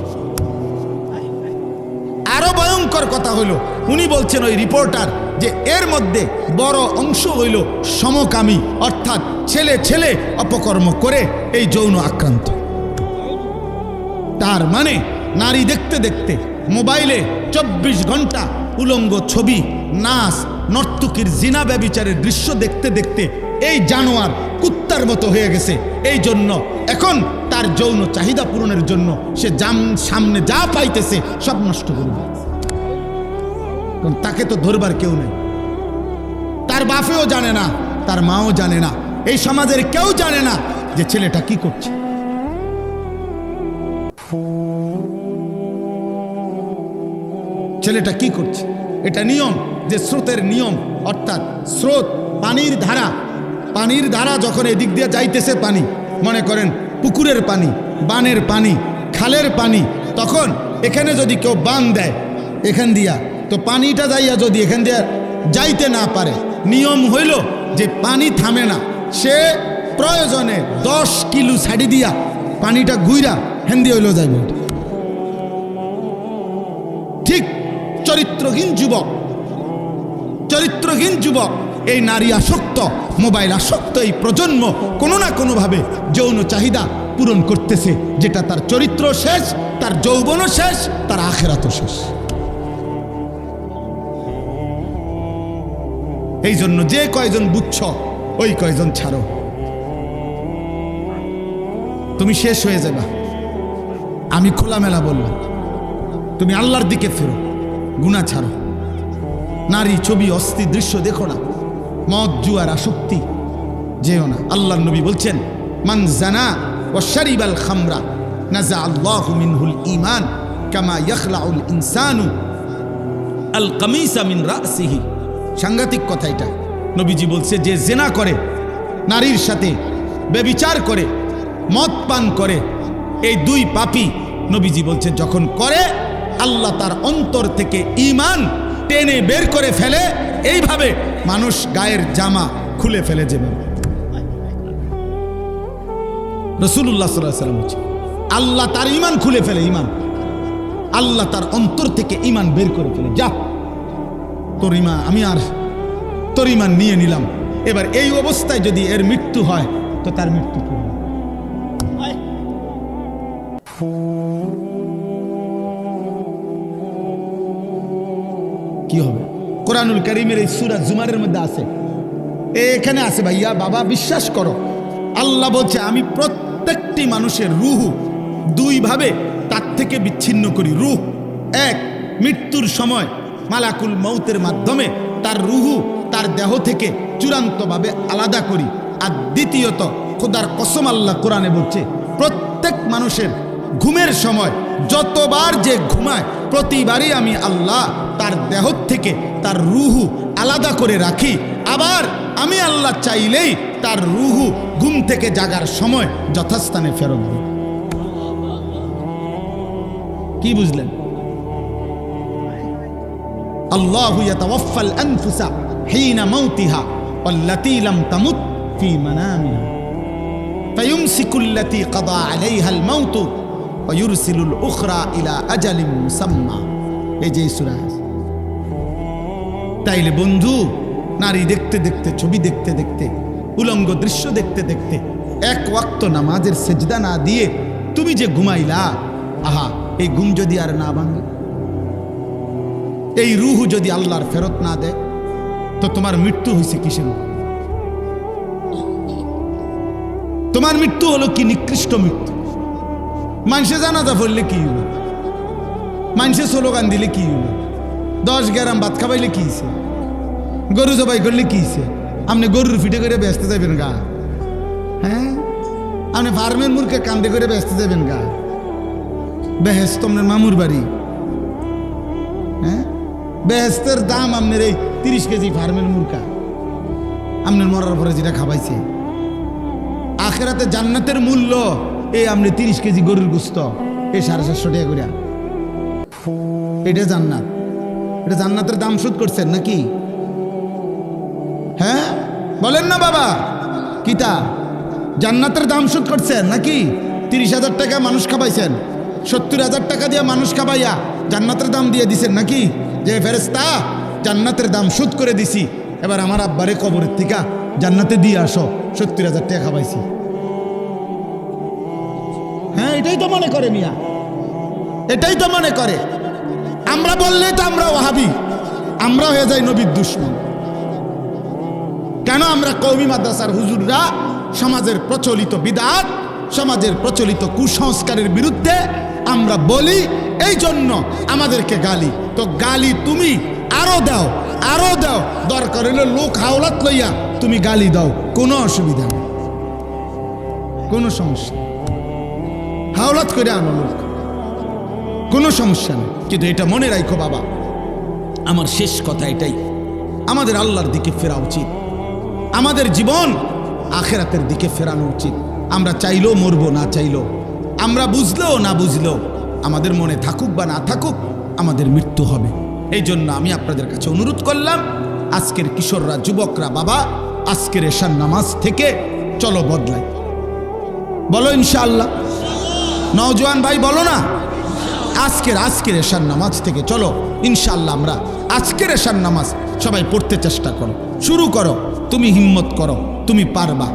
আরো ভয়ঙ্কর হওয়ার কথা হইল, উনি বলছেন ওই রিপোর্টার যে এর মধ্যে বড় অংশ হইল সমকামী, অর্থাৎ ছেলে ছেলে অপকর্ম করে এই যৌন আক্রান্ত। তার মানে নারী দেখতে দেখতে মোবাইলে 24 ঘন্টা উলঙ্গ ছবি, নাচ, নর্তকীর জিনা ব্যভিচারের দৃশ্য দেখতে দেখতে এই জানোয়ার কুত্তার মতো হয়ে গেছে। এই জন্য এখন তার যৌন চাহিদা পূরণের জন্য সে সামনে যা পাইতেছে সব নষ্ট করবে, কারণ তাকে তো ধরবার কেউ নেই। তার বাপেও জানে না, তার মাও জানে না, এই সমাজের কেউ জানে না যে ছেলেটা কি করছে। ছেলেটা কি করছে এটা নিয়ম, যে স্রোতের নিয়ম, অর্থাৎ স্রোত পানির ধারা যখন এদিক দিয়ে যাইতেছে, পানি মনে করেন পুকুরের পানি, বানের পানি, খালের পানি, তখন এখানে যদি কেউ বান দেয় এখান দিয়া, তো পানিটা যাইয়া যদি এখান দিয়া যাইতে না পারে, নিয়ম হইল যে পানি থামে না, সে প্রয়োজনে 10 কিলো ছাড়ি দিয়া পানিটা ঘুইরা হেন্দি হইল যাইব। ঠিক চরিত্রহীন যুবক, এই নারী আসক্ত, মোবাইল আসক্ত এই প্রজন্ম কোনো না কোনোভাবে যৌন চাহিদা পূরণ করতেছে, যেটা তার চরিত্র শেষ, তার যৌবনও শেষ, তার আখিরাতও শেষ। এই জন্য যে কয়জন বুঝছ ওই কয়জন ছাড়ো, তুমি শেষ হয়ে যাবে। আমি খোলামেলা বললাম, তুমি আল্লাহর দিকে ফেরো, গুনাহ ছাড়ো, নারী ছবি অস্থির দৃশ্য দেখো না, মদ জুয়ার আসক্তি যেও না। আল্লাহর নবী বলছেন, মান জানা ওয়া শারিবাল খামরা নাজা আল্লাহু মিনহুল ঈমান কামা ইয়াখলাউল ইনসানু আল কামিসা মিন রাসিহি। সাংঘাতিক কথা এটা। নবীজি বলছে, যে জেনা করে, নারীর সাথে ব্যভিচার করে, মদ পান করে, এই দুই পাপী, নবীজি বলছে যখন করে আল্লাহ তার অন্তর থেকে ঈমান টেনে বের করে ফেলে, এইভাবে মানুষ গায়ের জামা খুলে ফেলে যাবে। রাসূলুল্লাহ সাল্লাল্লাহু আলাইহি ওয়াসাল্লাম বলছে, আল্লাহ তার ঈমান খুলে ফেলে, ঈমান, আল্লাহ তার অন্তর থেকে ঈমান বের করে ফেলে। যা তোর ঈমান, আমি আর তোর ঈমান নিয়ে নিলাম। এবার এই অবস্থায় যদি এর মৃত্যু হয় তো তার মৃত্যু কি হবে? কি হবে? কোরআনুল কারীমের এই সূরা জুমারের মধ্যে আছে, এখানে আছে ভাইয়া বাবা, বিশ্বাস করো, আল্লাহ বলছে আমি প্রত্যেকটি মানুষের রূহ দুই ভাবে তার থেকে বিচ্ছিন্ন করি। রূহ এক, মৃত্যুর সময় মালাকুল মউতের মাধ্যমে তার রূহ তার দেহ থেকে চূড়ান্তভাবে আলাদা করি। আর দ্বিতীয়ত, খোদার কসম আল্লাহ কোরআনে বলছে, প্রত্যেক মানুষের ঘুমের সময় যতবার যে ঘুমায় প্রতিবারই আমি আল্লাহ তার দেহ থেকে তার রূহ আলাদা করে রাখি। আবার আমি আল্লাহ চাইলেই তার রূহ ঘুম থেকে জাগার সময় যথাস্থানে ফেরত দিই। কি বুঝলেন? আল্লাহু ইয়াতাওয়াফাল আনফুসা হিনা মাউতিহা ওয়াল্লাতী লাম তামুত ফি মানামিহা ফায়ুমসিকুল্লাতী কাদা আলাইহাল মাউত ওয়া ইউরসিলুল উখরা ইলা আজালিন মুসাম্মা। এই যে সূরা। তাইলে বন্ধু, নারী দেখতে দেখতে, ছবি দেখতে দেখতে, উলঙ্গ দৃশ্য দেখতে দেখতে, এক ওয়াক্ত নামাজের সেজদা না দিয়ে তুমি যে ঘুমাইলা, আহা, এই ঘুম যদি আর না ভাঙে, এই রূহ যদি আল্লাহর ফেরত না দেয়, তো তোমার মৃত্যু হয়েছে কিসের? তোমার মৃত্যু হলো কি নিকৃষ্ট মৃত্যু। মানুষে জানাজা পড়লে কি হলো, মানুষে স্লোগান দিলে কি হলো, 10 গ্রাম ভাত খাবাইলে কি হয়েছে, গরু জবাই করলে কি হয়েছে? আপনি গরুর ফিটে করে ব্যস্ত যাবেন গা? হ্যাঁ, আপনি ফার্মের মুরকে কান্দে করে ব্যস্ত যাবেন গা? বেহেস্ত আপনার মামুর বাড়ি। হ্যাঁ, বেহেস্তের দাম আপনার এই 30 কেজি ফার্মের মুরকা আপনার মরার পরে যেটা খাবাইছে। আখেরাতে জান্নাতের মূল্য এই আপনি 30 কেজি গরুর গোস্ত, এই 750 টাকা করে। এটা জান্নাত, এটা জান্নাতের দাম শোধ করছেন নাকি? হ্যাঁ বলেন না বাবা, কিতা জান্নাতের দাম শোধ করছেন নাকি? 30,000 টাকা মানুষ খাবাইছেন, 70,000 টাকা দিয়ে মানুষ খাবাইয়া জান্নাতের দাম দিয়ে দিছেন নাকি? যে ফেরেশতা জান্নাতের দাম শোধ করে দিছি, এবার আমার আব্বারে কবরের থেকে জান্নাতে দিয়ে আসো, 70,000 টাকা খাবাইছি। হ্যাঁ, এটাই তো মনে করে মিয়া, এটাই তো মনে করে। আমরা বললেই তো আমরা ওয়াহাবি, আমরা হয়ে যাই নবীর দুশমন। কেন? আমরা কওমি মাদ্রাসার হুজুররা সমাজের প্রচলিত বিদআত, সমাজের প্রচলিত কুসংস্কারের বিরুদ্ধে আমরা বলি, এই জন্য আমাদেরকে গালি। তো গালি তুমি আরো দাও, আরো দাও, দরকার হইলে লোক হাওলাত লইয়া তুমি গালি দাও, কোনো অসুবিধা নেই, কোনো সমস্যা নেই। হাওলাত করে আনো লোক, কোনো সমস্যা নেই। কিন্তু এটা মনে রাখো বাবা, আমার শেষ কথা এটাই, আমাদের আল্লাহর দিকে ফেরা উচিত, আমাদের জীবন আখেরাতের দিকে ফেরানো উচিত। আমরা চাইলেও মরবো, না চাইলেও, আমরা বুঝলেও না বুঝলেও, আমাদের মনে থাকুক বা না থাকুক, আমাদের মৃত্যু হবে। এই জন্য আমি আপনাদের কাছে অনুরোধ করলাম, আজকের কিশোররা, যুবকরা, বাবা আজকের এশার নামাজ থেকে চলো বদলাই, বলো ইনশাআল্লাহ। নওজোয়ান ভাই বলো না, আজকের এশার নামাজ থেকে চলো ইনশাআল্লাহ। আমরা আজকের এশার নামাজ সবাই পড়তে চেষ্টা করো, শুরু করো, তুমি হিম্মত করো, তুমি পারবা।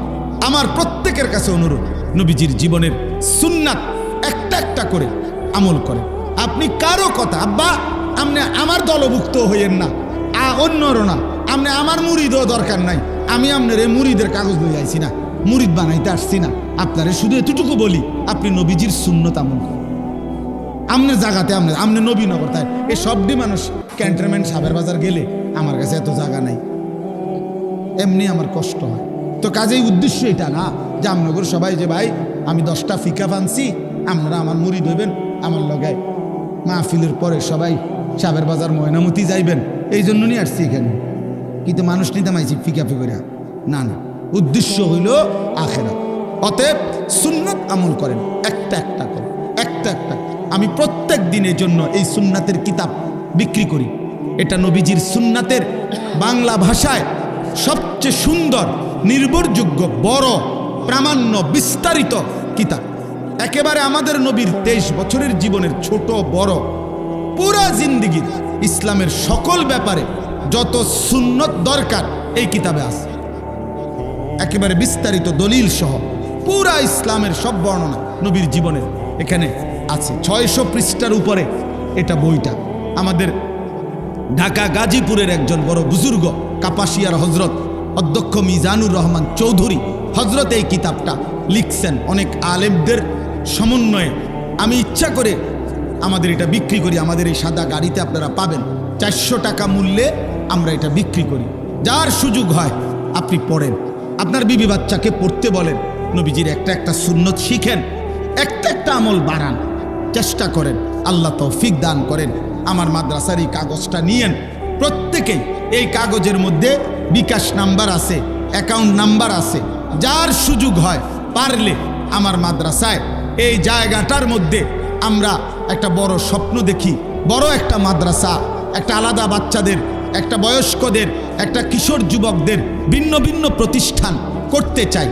আমার প্রত্যেকের কাছে অনুরোধ, নবীজির জীবনের সুন্নাত একটা একটা করে আমল করে। আপনি কারো কথা, আব্বা আপনি আমার দলভুক্ত হইয়েন না, অন্যরও না, আপনি আমার মুরিদও দরকার নাই, আমি আপনার এই মুরিদের কাগজ লই আইছি না, মুরিদ বানাইতে আসছি না, আপনারে শুধু এতটুকু বলি, আপনি নবীজির সুন্নত আমল করেন। আপনার জায়গাতে আপনি নবীনগর, তাই এই সবটি মানুষ ক্যান্টনমেন্ট সাবের বাজার গেলে আমার কাছে এত জায়গা নাই, এমনি আমার কষ্ট হয়। তো কাজেই উদ্দেশ্য এটা না যে আমনগর সবাই যে ভাই আমি 10টা ফিকা বানছি, আপনারা আমার মুরিদ হইবেন, আমার লগে মাহফিলের পরে সবাই সাবের বাজার ময়নামতি যাইবেন, এই জন্য নিয়ে আসছি এখানে। কিন্তু মানুষ নিতে মাইছি ফিকা ফিকরিয়া, না না, উদ্দেশ্য হইল আখেরাত। অতএব সুন্নাত আমল করেন, একটা একটা করে, একটা একটা। আমি প্রত্যেক দিনের জন্য এই সুন্নাতের কিতাব বিক্রি করি। এটা নবীজির সুন্নাতের বাংলা ভাষায় সবচেয়ে সুন্দর, নির্ভরযোগ্য, বড়, প্রামাণ্য, বিস্তারিত কিতাব। একেবারে আমাদের নবীর 23 বছরের জীবনের ছোট বড় পুরা জিন্দিগির ইসলামের সকল ব্যাপারে যত সুন্নত দরকার এই কিতাবে আছে, একেবারে বিস্তারিত দলিল সহ পুরা ইসলামের সব বর্ণনা নবীর জীবনের এখানে আছে। 600 পৃষ্ঠার উপরে এটা বইটা। আমাদের ঢাকা গাজীপুরের একজন বড় বুজুর্গ, কাপাসিয়ার হজরত অধ্যক্ষ মিজানুর রহমান চৌধুরী হজরত এই কিতাবটা লিখছেন অনেক আলেমদের সমন্বয়ে। আমি ইচ্ছা করে আমাদের এটা বিক্রি করি, আমাদের এই সাদা গাড়িতে আপনারা পাবেন, 400 টাকা মূল্যে আমরা এটা বিক্রি করি। যার সুযোগ হয় আপনি পড়েন, আপনার বিবি বাচ্চাকে পড়তে বলেন, নবীজির একটা একটা সুন্নত শিখেন, একটা একটা আমল বাড়ান, চেষ্টা করেন, আল্লাহ তৌফিক দান করেন। আমার মাদ্রাসার এই কাগজটা নিয়েন প্রত্যেকেই। এই কাগজের মধ্যে বিকাশ নাম্বার আছে, অ্যাকাউন্ট নাম্বার আছে। যার সুযোগ হয় পারলে আমার মাদ্রাসায় এই জায়গাটার মধ্যে আমরা একটা বড় স্বপ্ন দেখি, বড় একটা মাদ্রাসা, একটা আলাদা বাচ্চাদের, একটা বয়স্কদের, একটা কিশোর যুবকদের ভিন্ন ভিন্ন প্রতিষ্ঠান করতে চাই।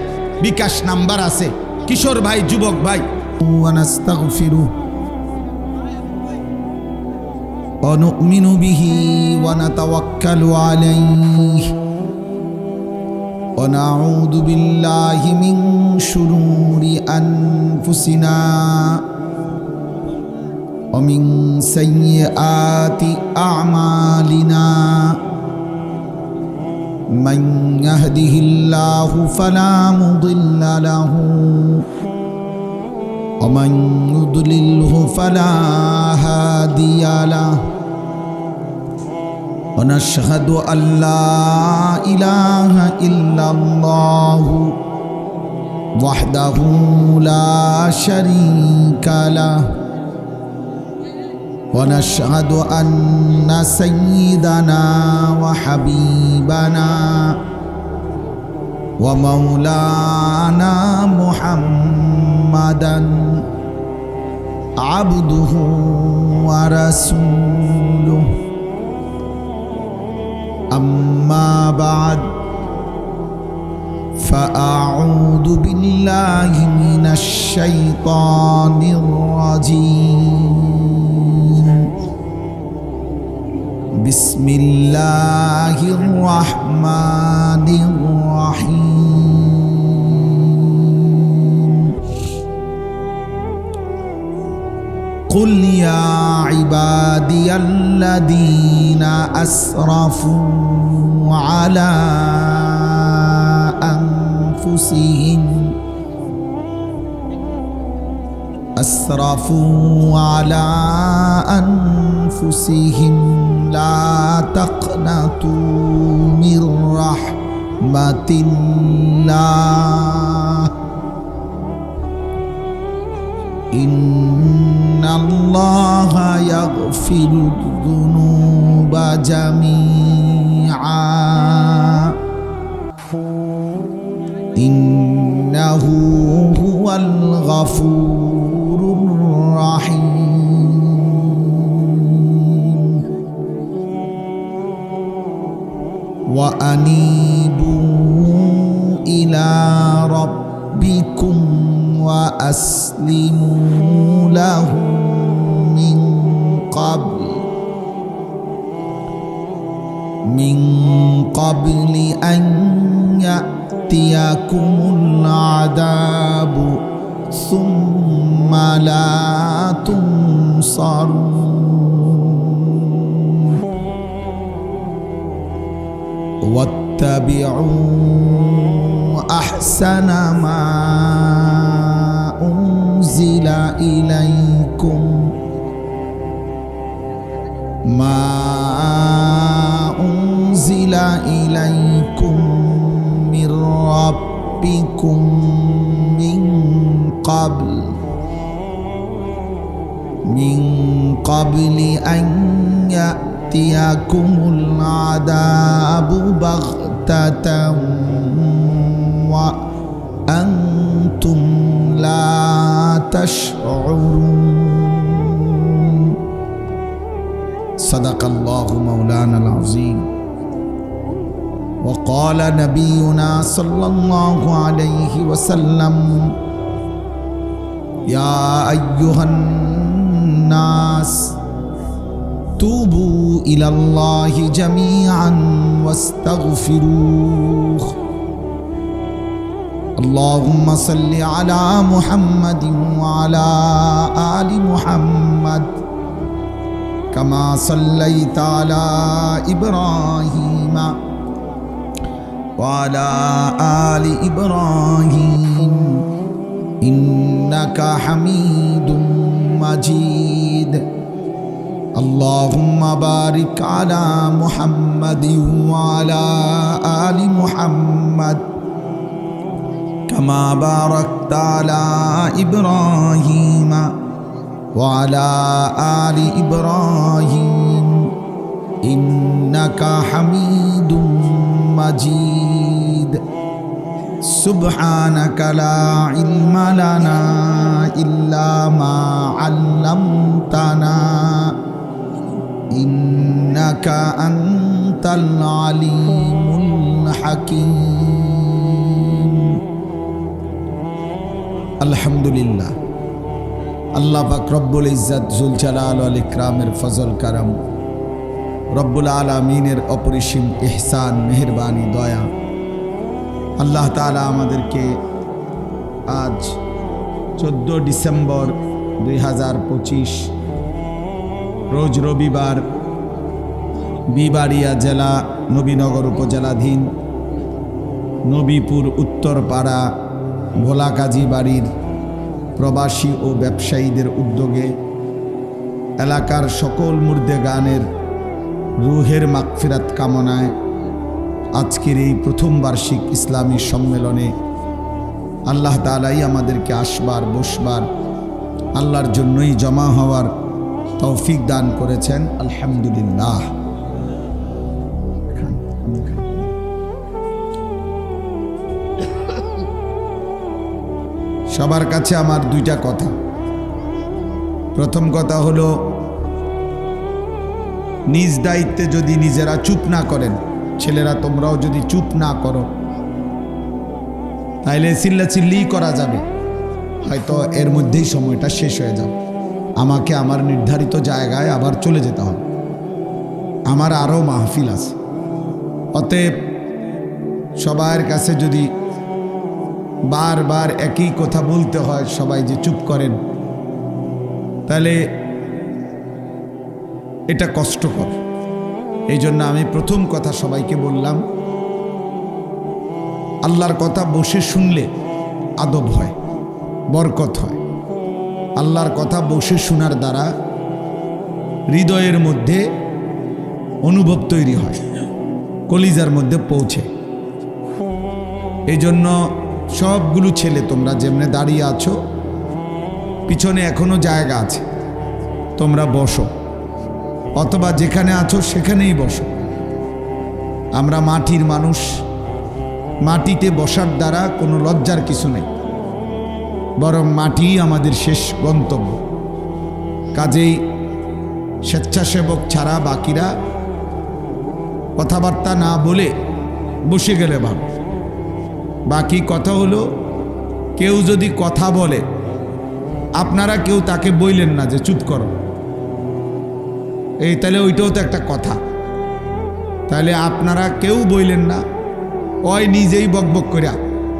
বিকাশ নাম্বার আছে। কিশোর ভাই, যুবক ভাই, ونؤمن به ونتوكل عليه ونعوذ بالله من شرور أنفسنا ومن سيئات أعمالنا من يهده الله فلا مضل له ومن يضلله فلا هادي له ونشهد أن لا إله إلا الله وحده لا شريك له ونشهد أن سيدنا وحبيبنا ومولانا محمدا عبده ورسوله أما بعد فأعوذ بالله من الشيطان الرجيم বিসমিল্লাহির রহমানির রহিম। قل يا عبادي الذين أسرفوا على أنفسهم لا تقنطوا من رحمة الله إن الله يغفر الذنوب جميعا إنه هو الغفور الرحيم وأنيبوا إلى ربكم وأسلموا له من قبل أن يأتيكم العذاب ثم لا تنصرون واتبعوا أحسن ما أنزل إليكم من ربكم من قبل أن يأتيكم العذاب بغتة وأنتم لا تشعرون صدق الله مولانا العظيم وقال نبينا صلى الله عليه وسلم يا أيها الناس توبوا إلى الله جميعا واستغفروه اللهم صل على محمد وعلى آل محمد كما صليت على إبراهيم وعلى آل إبراهيم إنك حميد مجيد اللهم بارك على محمد وعلى آل محمد كما باركت على إبراهيم وعلى آل إبراهيم إنك حميد مجيد سبحانك لا علم لنا إلا ما علمتنا إنك أنت العليم الحكيم الحمد لله আল্লাহ পাক রব্বুল ইজ্জত জুল জালাল ওয়াল ইকরামের ফজল করম রব্বুল আলামিনের অপরিসীম ইহসান মেহেরবানি দয়া আল্লাহ তাআলা আমাদেরকে আজ 14 ডিসেম্বর 2025 রোজ রবিবার বিবাড়িয়া জেলা নবীনগর উপজেলাধীন নবীপুর উত্তরপাড়া ভোলাকাজী বাড়ির প্রবাসী ও ব্যবসায়ীদের উদ্যোগে এলাকার সকল মুর্দে গানের রুহের মাগফিরাত কামনায় আজকের এই প্রথম বার্ষিক ইসলামী সম্মেলনে আল্লাহ তাআলাই আমাদেরকে আসবার বসবার আল্লাহর জন্যই জমা হওয়ার তৌফিক দান করেছেন আলহামদুলিল্লাহ। সবার কাছে আমার দুইটা কথা। প্রথম কথা হলো, নিজ দায়িত্বে যদি নিজেরা চুপ না করেন, ছেলেরা তোমরাও যদি চুপ না করো, তাইলে চিল্লাচিল্লি করা যাবে, হয়তো এর মধ্যেই সময়টা শেষ হয়ে যাবে। আমাকে আমার নির্ধারিত জায়গায় আবার চলে যেতে হবে। আমার আরও মাহফিল আছে। অতএব সবার কাছে যদি বারবার একই কথা বলতে হয়, সবাই যে চুপ করেন, তাহলে এটা কষ্টকর। এই জন্য আমি প্রথম কথা সবাইকে বললাম, আল্লাহর কথা বসে শুনলে আদব হয়, বরকত হয়। আল্লাহর কথা বসে শোনার দ্বারা হৃদয়ের মধ্যে অনুভব তৈরি হয়, কলিজার মধ্যে পৌঁছে। এই জন্য সবগুলো ছেলে তোমরা যেমনে দাঁড়িয়ে আছো, পিছনে এখনো জায়গা আছে, তোমরা বসো, অথবা যেখানে আছো সেখানেই বসো। আমরা মাটির মানুষ, মাটিতে বসার দ্বারা কোনো লজ্জার কিছু নেই, বরং মাটি আমাদের শেষ গন্তব্য। কাজেই স্বেচ্ছাসেবক ছাড়া বাকিরা কথাবার্তা না বলে বসে গেলে ভালো। বাকি কথা হলো, কেউ যদি কথা বলে আপনারা কেউ তাকে বললেন না যে চুপ করো, এই তাহলে ওইটাও তো একটা কথা। তাহলে আপনারা কেউ বললেন না, ওই নিজেই বকবক করে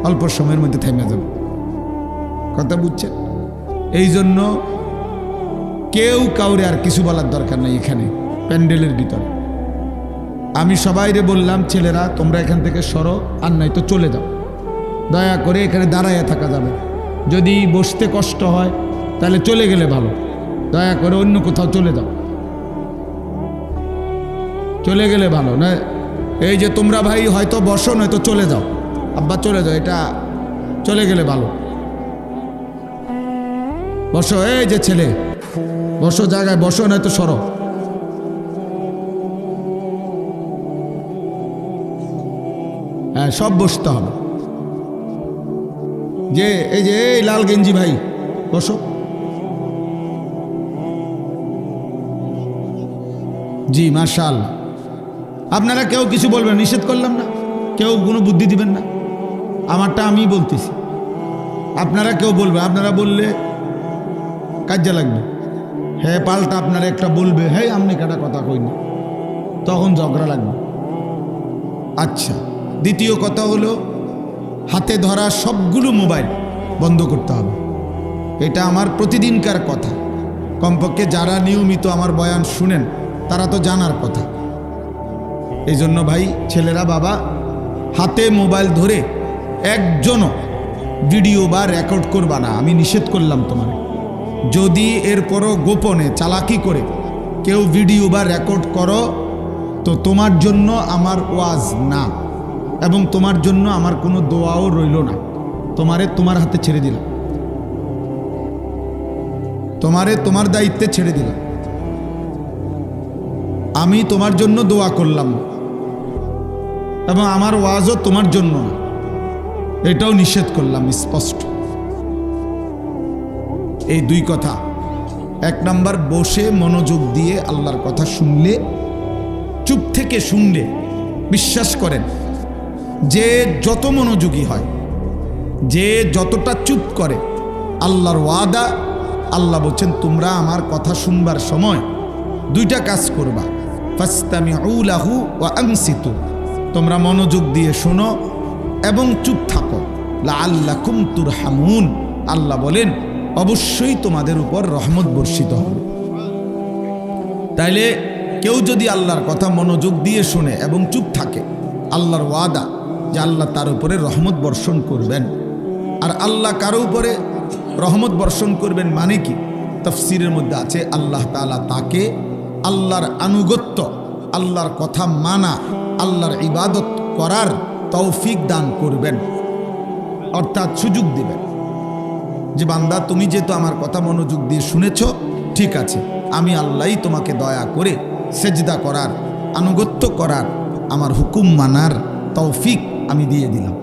অল্প সময়ের মধ্যে থেমে যাবে। কথা বুঝছেন? এই জন্য কেউ কাউরে আর কিছু বলার দরকার নেই। এখানে প্যান্ডেলের ভিতরে আমি সবাইরে বললাম, ছেলেরা তোমরা এখান থেকে সরো, আর নাই তো চলে যাও। দয়া করে এখানে দাঁড়াইয়া থাকা যাবে, যদি বসতে কষ্ট হয় তাহলে চলে গেলে ভালো। দয়া করে অন্য কোথাও চলে যাও, চলে গেলে ভালো না। এই যে তোমরা ভাই হয়তো বসো, নয়তো চলে যাও, আব্বা চলে যাও, এটা চলে গেলে ভালো। বসো, এই যে ছেলে বসো, জায়গায় বসো, নয়তো সরো। হ্যাঁ, সব বসতে হবে। যে এই যে এই লাল গেঞ্জি ভাই বসো। জি মাশাআল্লাহ। আপনারা কেউ কিছু বলবেন, নিষেধ করলাম না, কেউ কোনো বুদ্ধি দিবেন না, আমারটা আমি বলতেছি। আপনারা কেউ বলবেন, আপনারা বললে কাজে লাগবে। হ্যাঁ, পাল্টা আপনারা একটা বলবে, হ্যাঁ আপনি কাটা কথা কইনি, তখন ঝগড়া লাগবে। আচ্ছা, দ্বিতীয় কথা হলো, হাতে ধরা সবগুলো মোবাইল বন্ধ করতে হবে। এটা আমার প্রতিদিনকার কথা। কমপক্ষে যারা নিয়মিত আমার বয়ান শুনেন তারা তো জানার কথা। এই জন্য ভাই, ছেলেরা, বাবা, হাতে মোবাইল ধরে একজনও ভিডিও বা রেকর্ড করবা না, আমি নিষেধ করলাম তোমার। যদি এরপরও গোপনে চালাকি করে কেউ ভিডিও বা রেকর্ড করো, তো তোমার জন্য আমার ওয়াজ না, এবং তোমার জন্য আমার কোনো দোয়াও রইল না। তোমার হাতে ছেড়ে দিলাম, তোমার দায়িত্বে ছেড়ে দিলাম। আমি তোমার জন্য দোয়া করলাম, এবং আমার ওয়াজও তোমার জন্য না, এটাও নিষেধ করলাম স্পষ্ট। এই দুই কথা। এক নাম্বার, বসে মনোযোগ দিয়ে আল্লাহর কথা শুনলে, চুপ থেকে শুনলে, বিশ্বাস করেন যে যত মনোযোগী হয়, যে যতটা চুপ করে, আল্লাহর ওয়াদা, আল্লাহ বলছেন তোমরা আমার কথা শুনবার সময় দুইটা কাজ করবা, ফাসতামিউ লাহু ওয়া আনসিতু, তোমরা মনোযোগ দিয়ে শোনো এবং চুপ থাকো, লাআল্লাকুম তুরহামুন, আল্লাহ বলেন অবশ্যই তোমাদের উপর রহমত বর্ষিত হবে। তাইলে কেউ যদি আল্লাহর কথা মনোযোগ দিয়ে শুনে এবং চুপ থাকে, আল্লাহর ওয়াদা যে আল্লাহ তার উপরে রহমত বর্ষণ করবেন। আর আল্লাহ কারো উপরে রহমত বর্ষণ করবেন মানে কি? তাফসীরের মধ্যে আছে, আল্লাহ তাআলা তাকে আল্লাহর আনুগত্য, আল্লাহর কথা মানা, আল্লাহর ইবাদত করার তৌফিক দান করবেন, অর্থাৎ সুযোগ দিবেন যে বান্দা, তুমি যেহেতু আমার কথা মনোযোগ দিয়ে শুনেছ, ঠিক আছে, আমি আল্লাহই তোমাকে দয়া করে সেজদা করার, আনুগত্য করার, আমার হুকুম মানার তৌফিক আমি দিয়ে দিলাম,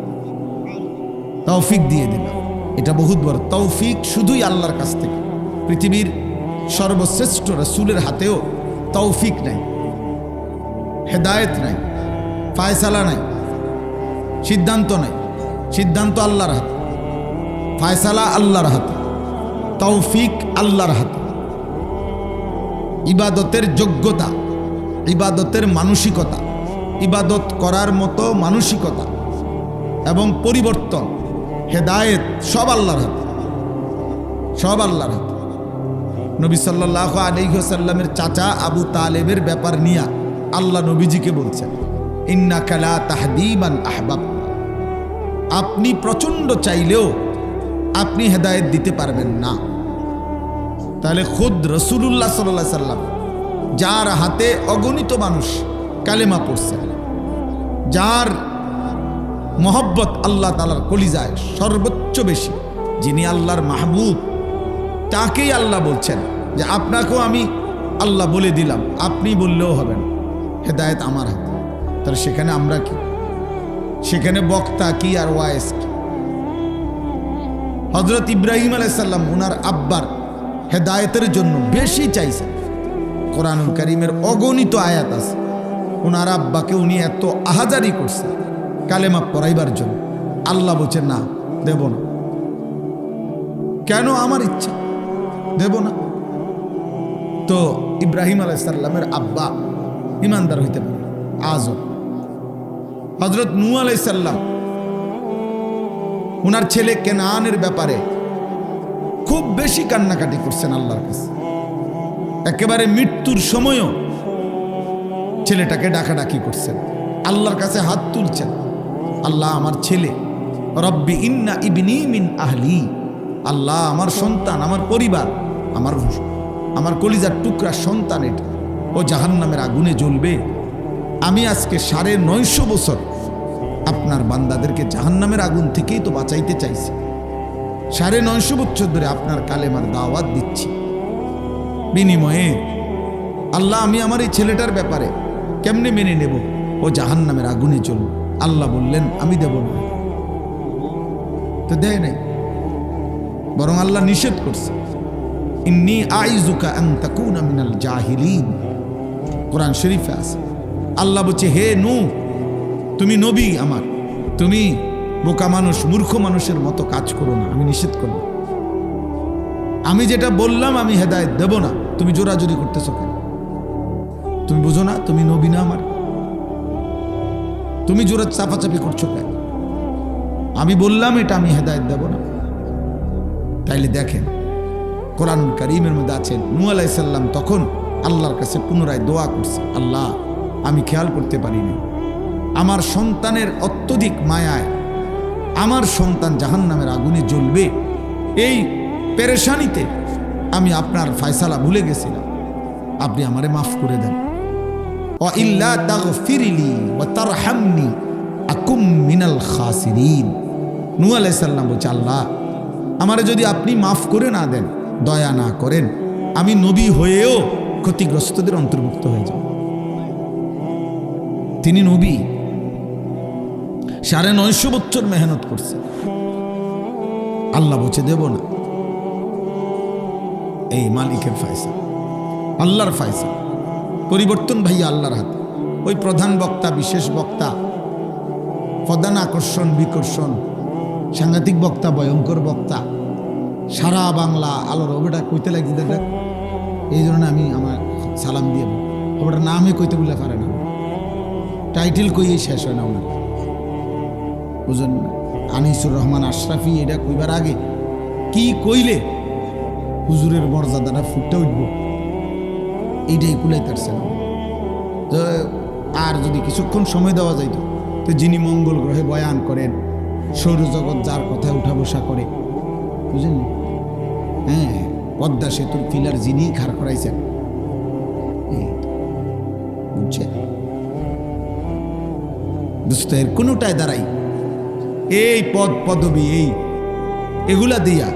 তৌফিক দিয়ে দিলাম। এটা বহুত বড় তৌফিক, শুধুই আল্লাহর কাছ থেকে। পৃথিবীর সর্বশ্রেষ্ঠ রাসূলের হাতেও তৌফিক নাই, হেদায়েত নাই, ফায়সালা নাই, সিদ্ধান্ত নাই। সিদ্ধান্ত আল্লাহর হাতে, ফায়সালা আল্লাহর হাতে, তৌফিক আল্লাহর হাতে। ইবাদতের যোগ্যতা ইবাদতের মানসিকতা, ইবাদত করার মতো মানসিকতা এবং পরিবর্তন, হেদায়েত সব আল্লাহর হাতে, সব আল্লাহর হাতে। নবী সাল্লাল্লাহু আলাইহি ওয়াসাল্লামের চাচা আবু তালেবের ব্যাপার নিয়ে আল্লাহ নবীজিকে বলছেন, ইন্নাকা লা তাহদি মান আহবাবতা, আপনি প্রচণ্ড চাইলেও আপনি হেদায়েত দিতে পারবেন না। তাহলে খুদ রাসূলুল্লাহ সাল্লাল্লাহু আলাইহি সাল্লাম, যার হাতে অগণিত মানুষ কালেমা পড়ছে, যার মহব্বত আল্লাহ তাআলার কলিজায় সর্বোচ্চ বেশি, যিনি আল্লাহর মাহবুব, তাকেই আল্লাহ বলছেন যে আপনাকেও আমি আল্লাহ বলে দিলাম, আপনি বললেও হবেন, হেদায়েত আমার হাতে। তাহলে সেখানে আমরা কি? সেখানে বক্তা কি আর ওয়াইজ কি? হযরত ইব্রাহিম আলাইহিস সালাম ওনার আব্বার হেদায়েতের জন্য বেশি চাইছেন। কোরআনুল কারীমের অগণিত আয়াত আছে, ওনার আব্বাকে উনি এত আহাজারি করছেন কালেমা পড়াইবার জন্য। আল্লাহ বলছেন না, দেব না। কেন? আমার ইচ্ছা, দেব না। তো ইব্রাহিম আলাইহিস সালামের আব্বা ইমানদার হইতে পারে আজও। হযরত নূহ আলাইহিস সালাম ওনার ছেলে কেনানের ব্যাপারে খুব বেশি কান্নাকাটি করছেন আল্লাহর কাছে। একেবারে মৃত্যুর সময়ও ছেলেটাকে ডাকাডাকি করছেন, আল্লাহর কাছে হাত তুলছেন, আল্লাহ আমার ছেলে, রব্বি ইন্না ইবনি মিন আহলি, আল্লাহ আমার সন্তান, আমার পরিবার, আমার কলিজার টুকরা সন্তান, এটা ও জাহান্নামের আগুনে জ্বলবে। আমি আজকে 950 বছর আপনার বান্দাদেরকে জাহান্নামের আগুন থেকেই তো বাঁচাইতে চাইছি। 950 বছর ধরে আপনার কালেমার দাওয়াত দিচ্ছি, বিনিময়ে আল্লাহ আমি আমার এই ছেলেটার ব্যাপারে কেমনে মেনে নেব? ও জাহান্নামের আগুনে জ্বলবে। আল্লাহ বললেন আমি দেব না। তো দেয় নাই, বরং আল্লাহ নিষেধ করছে, ইন্নী আইযুকা আন তাকুনা মিনাল জাহিলিন। কোরআন শরীফে আছে, আল্লাহ বলছে, হে নূহ, তুমি নবী আমার, তুমি বোকা মানুষ, মূর্খ মানুষের মতো কাজ করো না, আমি নিষেধ করব। আমি যেটা বললাম আমি হেদায়েত দেব না, তুমি জোরাজুরি করতেছো কেন? তুমি বুঝো না তুমি নবী না আমার? তুমি জোরা চাপাচাপি করছো কেন? আমি বললাম এটা আমি হেদায়েত দেব না। তাইলে দেখেন কোরআনুল কারীমের মধ্যে আছেন, নূহ আলাইহিস সালাম তখন আল্লাহর কাছে পুনরায় দোয়া করছে, আল্লাহ আমি খেয়াল করতে পারিনি, আমার সন্তানের অত্যধিক মায়ায় আমার সন্তান জাহান্নামের আগুনে জ্বলবে, এই পেরেশানিতে আমি আপনার ফয়সালা ভুলে গেছিলাম, আপনি আমারে মাফ করে দেন। ওয়া ইল্লা তাগফিরলি ওয়া তারহামনি আকুম মিনাল খাসিরিন। নূহ আলাইহিস সালাম বলছে, আল্লাহ আমারে যদি আপনি মাফ করে না দেন, দয়া না করেন, আমি নবী হয়েও ক্ষতিগ্রস্তদের অন্তর্ভুক্ত হয়ে যাব। তিনি নবী 950 বছর মেহনত করছে, আল্লাহ বলছে দেব না। এই মালিকের ফয়সালা, আল্লাহর ফয়সালা। পরিবর্তন ভাইয়া আল্লাহর হাতে। ওই প্রধান বক্তা, বিশেষ বক্তা, প্রধান আকর্ষণ বিকর্ষণ, সাংঘাতিক বক্তা, ভয়ঙ্কর বক্তা, সারা বাংলা আলোর ওটা কইতে লাগছে দেখ। এই জন্য আমি আমার সালাম দিয়ে ওটা নামে কইতে বললে পারে না, টাইটেল কইয়ে শেষ হয় না ওনার, বুঝলেন? আনিসুর রহমান আশরাফি এটা কইবার আগে কি কইলে হুজুরের মর্যাদাটা ফুটে উঠব, এইটাই কুলাইতেছে না। তো আর যদি কিছুক্ষণ সময় দেওয়া যাইত, তো যিনি মঙ্গল গ্রহে বয়ান করেন, সৌরজগৎ যার কথায় উঠা বসা করে, বুঝলেন? হ্যাঁ, পদ্মা সেতুর পিলার যিনি খাড় করাইছেন, বুঝছেন? দোস্ত এর কোনোটায় দাঁড়াই এই পদ পদবি এগুলা দিয়া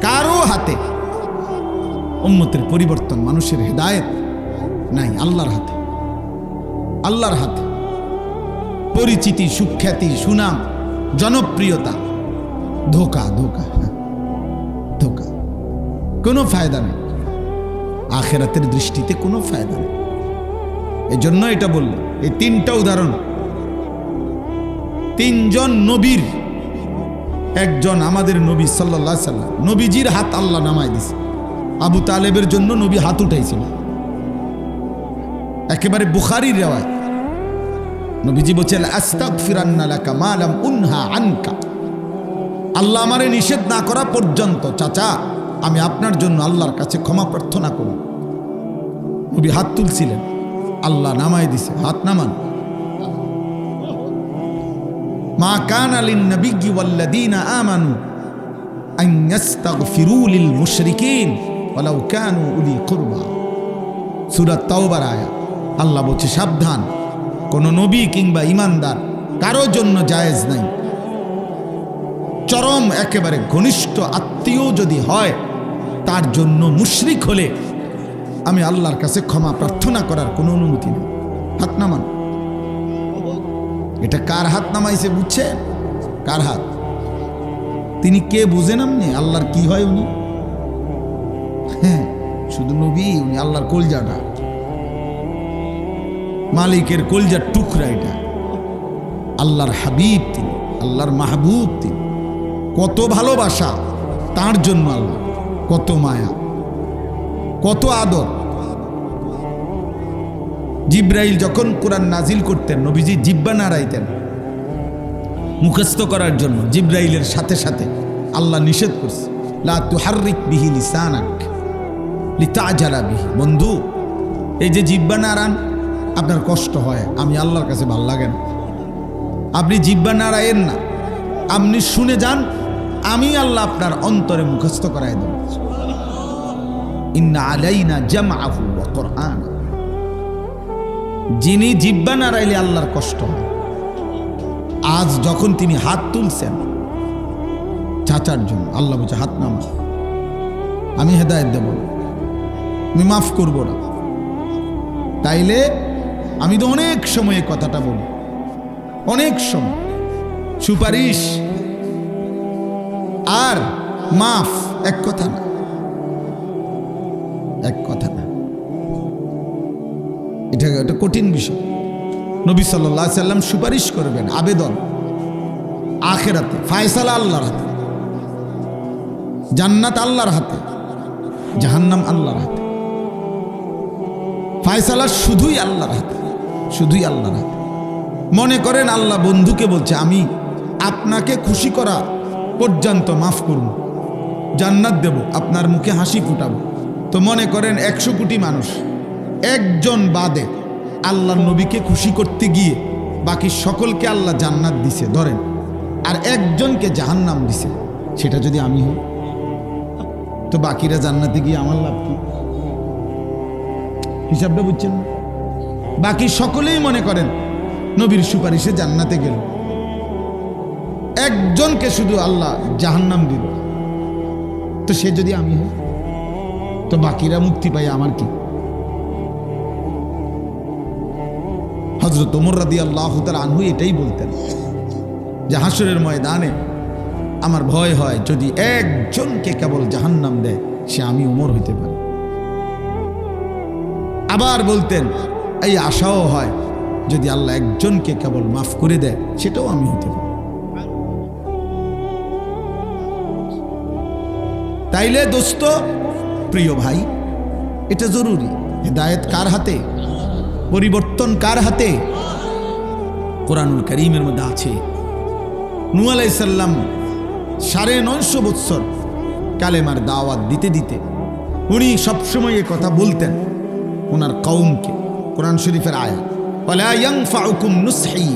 কারো হাতে উম্মতের পরিবর্তন, মানুষের হেদায়েত নাই, আল্লাহর হাতে। আল্লাহর হাতে পরিচিতি, সুখ্যাতি, সুনাম, জনপ্রিয়তা, ধোকা ধোকা ধোকা, কোনো ফায়দা নেই, আখিরাতের দৃষ্টিতে কোনো ফায়দা নেই। এই জন্য এটা বললো, এই 3টা উদাহরণ, 3 জন নবীর একজন আমাদের নবী সাল্লাল্লাহু আলাইহি সাল্লাম, নবীজির হাত আল্লাহ নামায় দিছে। আবু তালেবের জন্য নবী হাত উঠাইছিল, একেবারে বুখারীর রিওয়ায়াত। নবীজি বলেছেন আস্তাগফিরান্না লাকা মা লাম উনহা আনকা, আল্লাহ আমারে নিষেধ না করা পর্যন্ত চাচা আমি আপনার জন্য আল্লাহর কাছে ক্ষমা প্রার্থনা করব। নবী হাত তুলছিলেন, আল্লাহ নামায় দিছে, হাত নামান। মা কানা লিন নাবিয়্যি ওয়াল্লাযীনা আমানু আন ইস্তাগফিরু লিল মুশরিকিন ওয়ালাউ কানু উলি কুরবা, সূরা তাওবার আয়াত। আল্লাহ বলছে সাবধান, কোন নবী কিংবা ঈমানদার কারো জন্য জায়েজ নাই, চরম একেবারে ঘনিষ্ঠ আত্মীয় যদি হয় তার জন্য মুশরিক হলে আমি আল্লাহর কাছে ক্ষমা প্রার্থনা করার কোনো অনুমতি নেই। হাত নামান। এটা কার হাত নামাইছে বুঝছে? কার হাত? তিনি কে বুঝেন আপনি? আল্লাহর কি হয় উনি? হ্যাঁ, শুধু নবী, উনি আল্লাহর কলজাটা, মালিকের কলজার টুকরা। এটা আল্লাহর হাবিব তিনি, আল্লাহর মাহবুব তিনি। কত ভালোবাসা তার জন্য, আল্লাহ কত মায়া, কত আদর। জিব্রাইল যখন কোরআন নাজিল করতেন নবীজি জিব্বা নাড়াইতেন মুখস্থ করার জন্য। জিব্রাইলের সাথে সাথে আল্লাহ নিষেধ করছে, লা তুহাররিক বিহি লিসানাক লিতাজালা বিহি। বন্ধু, এই যে জিব্বা নাড়ান আপনার কষ্ট হয়, আমি আল্লাহর কাছে ভাল লাগে না। আপনি জিব্বা নাড়ায়েন না, আপনি শুনে যান, আমি আল্লাহ আপনার অন্তরে মুখস্থ করায় দেব। ইন্না আলাইনা জামআহু ওয়া কুরআন। যিনি জিব্বা নাড়াইলে আল্লাহর কষ্ট হয়। আজ যখন তিনি হাত তুলছেন চাচার জন্য, আল্লাহ বলছে হাত নামা, আমি হেদায়েত দেব না, আমি মাফ করব না। তাইলে আমি তো অনেক সময় কথাটা বলি, অনেক সময় সুপারিশ আর মাফ এক কথা না, এক কথা না। এটা কঠিন বিষয়। নবী সাল্লাল্লাহু আলাইহি সাল্লাম সুপারিশ করবেন, আবেদন আখিরাতে, ফায়সালা আল্লাহর হাতে, জান্নাত আল্লাহর হাতে, জাহান্নাম আল্লাহর হাতে। ফায়সালা শুধুই আল্লাহর হাতে, শুধুই আল্লাহর হাতে। মনে করেন আল্লাহ বন্ধুকে বলছে আমি আপনাকে খুশি করা পর্যন্ত মাফ করুন, জান্নাত দেব, আপনার মুখে হাসি ফুটাবো। তো মনে করেন 100 কোটি মানুষ একজন বাদে আল্লাহর নবীকে খুশি করতে গিয়ে বাকি সকলকে আল্লাহ জান্নাত দিছে ধরেন, আর একজনকে জাহান্নাম দিছে, সেটা যদি আমি হই তো বাকিরা জান্নাতে গিয়ে আমার লাভ কি? হিসাবটা বুঝছেন? বাকি সকলেই মনে করেন নবীর সুপারিশে জান্নাতে গেল, একজনকে শুধু আল্লাহ জাহান্নাম দিল, তো সে যদি আমি হই তো বাকিরা মুক্তি পাই, আমার কি? হযরত ওমর রাদিয়াল্লাহু তাআলা আনহু এটাই বলতেন যে হাসরের ময়দানে আমার ভয় হয় যদি একজনকে কেবল জাহান্নাম দেয় সে আমি ওমর হইতে পারি। আবার বলতেন এই আশাও হয় যদি আল্লাহ একজনকে কেবল মাফ করে দেয় সেটাও আমি হইতে পারি। তাইলে দোস্ত, প্রিয় ভাই, এটা জরুরি। হিদায়াত কার হাতে? পরিবর্তন কার হাতে? কোরআনুল কারীমের মধ্যে আছে নূহ আলাইহিস সালাম 950 বছর কালেমার দাওয়াত দিতে দিতে উনি সবসময় এই কথা বলতেন ওনার কওমকে। কোরআন শরীফের আয়াত, ওয়ালা ইয়ানফাউকুম নুসহি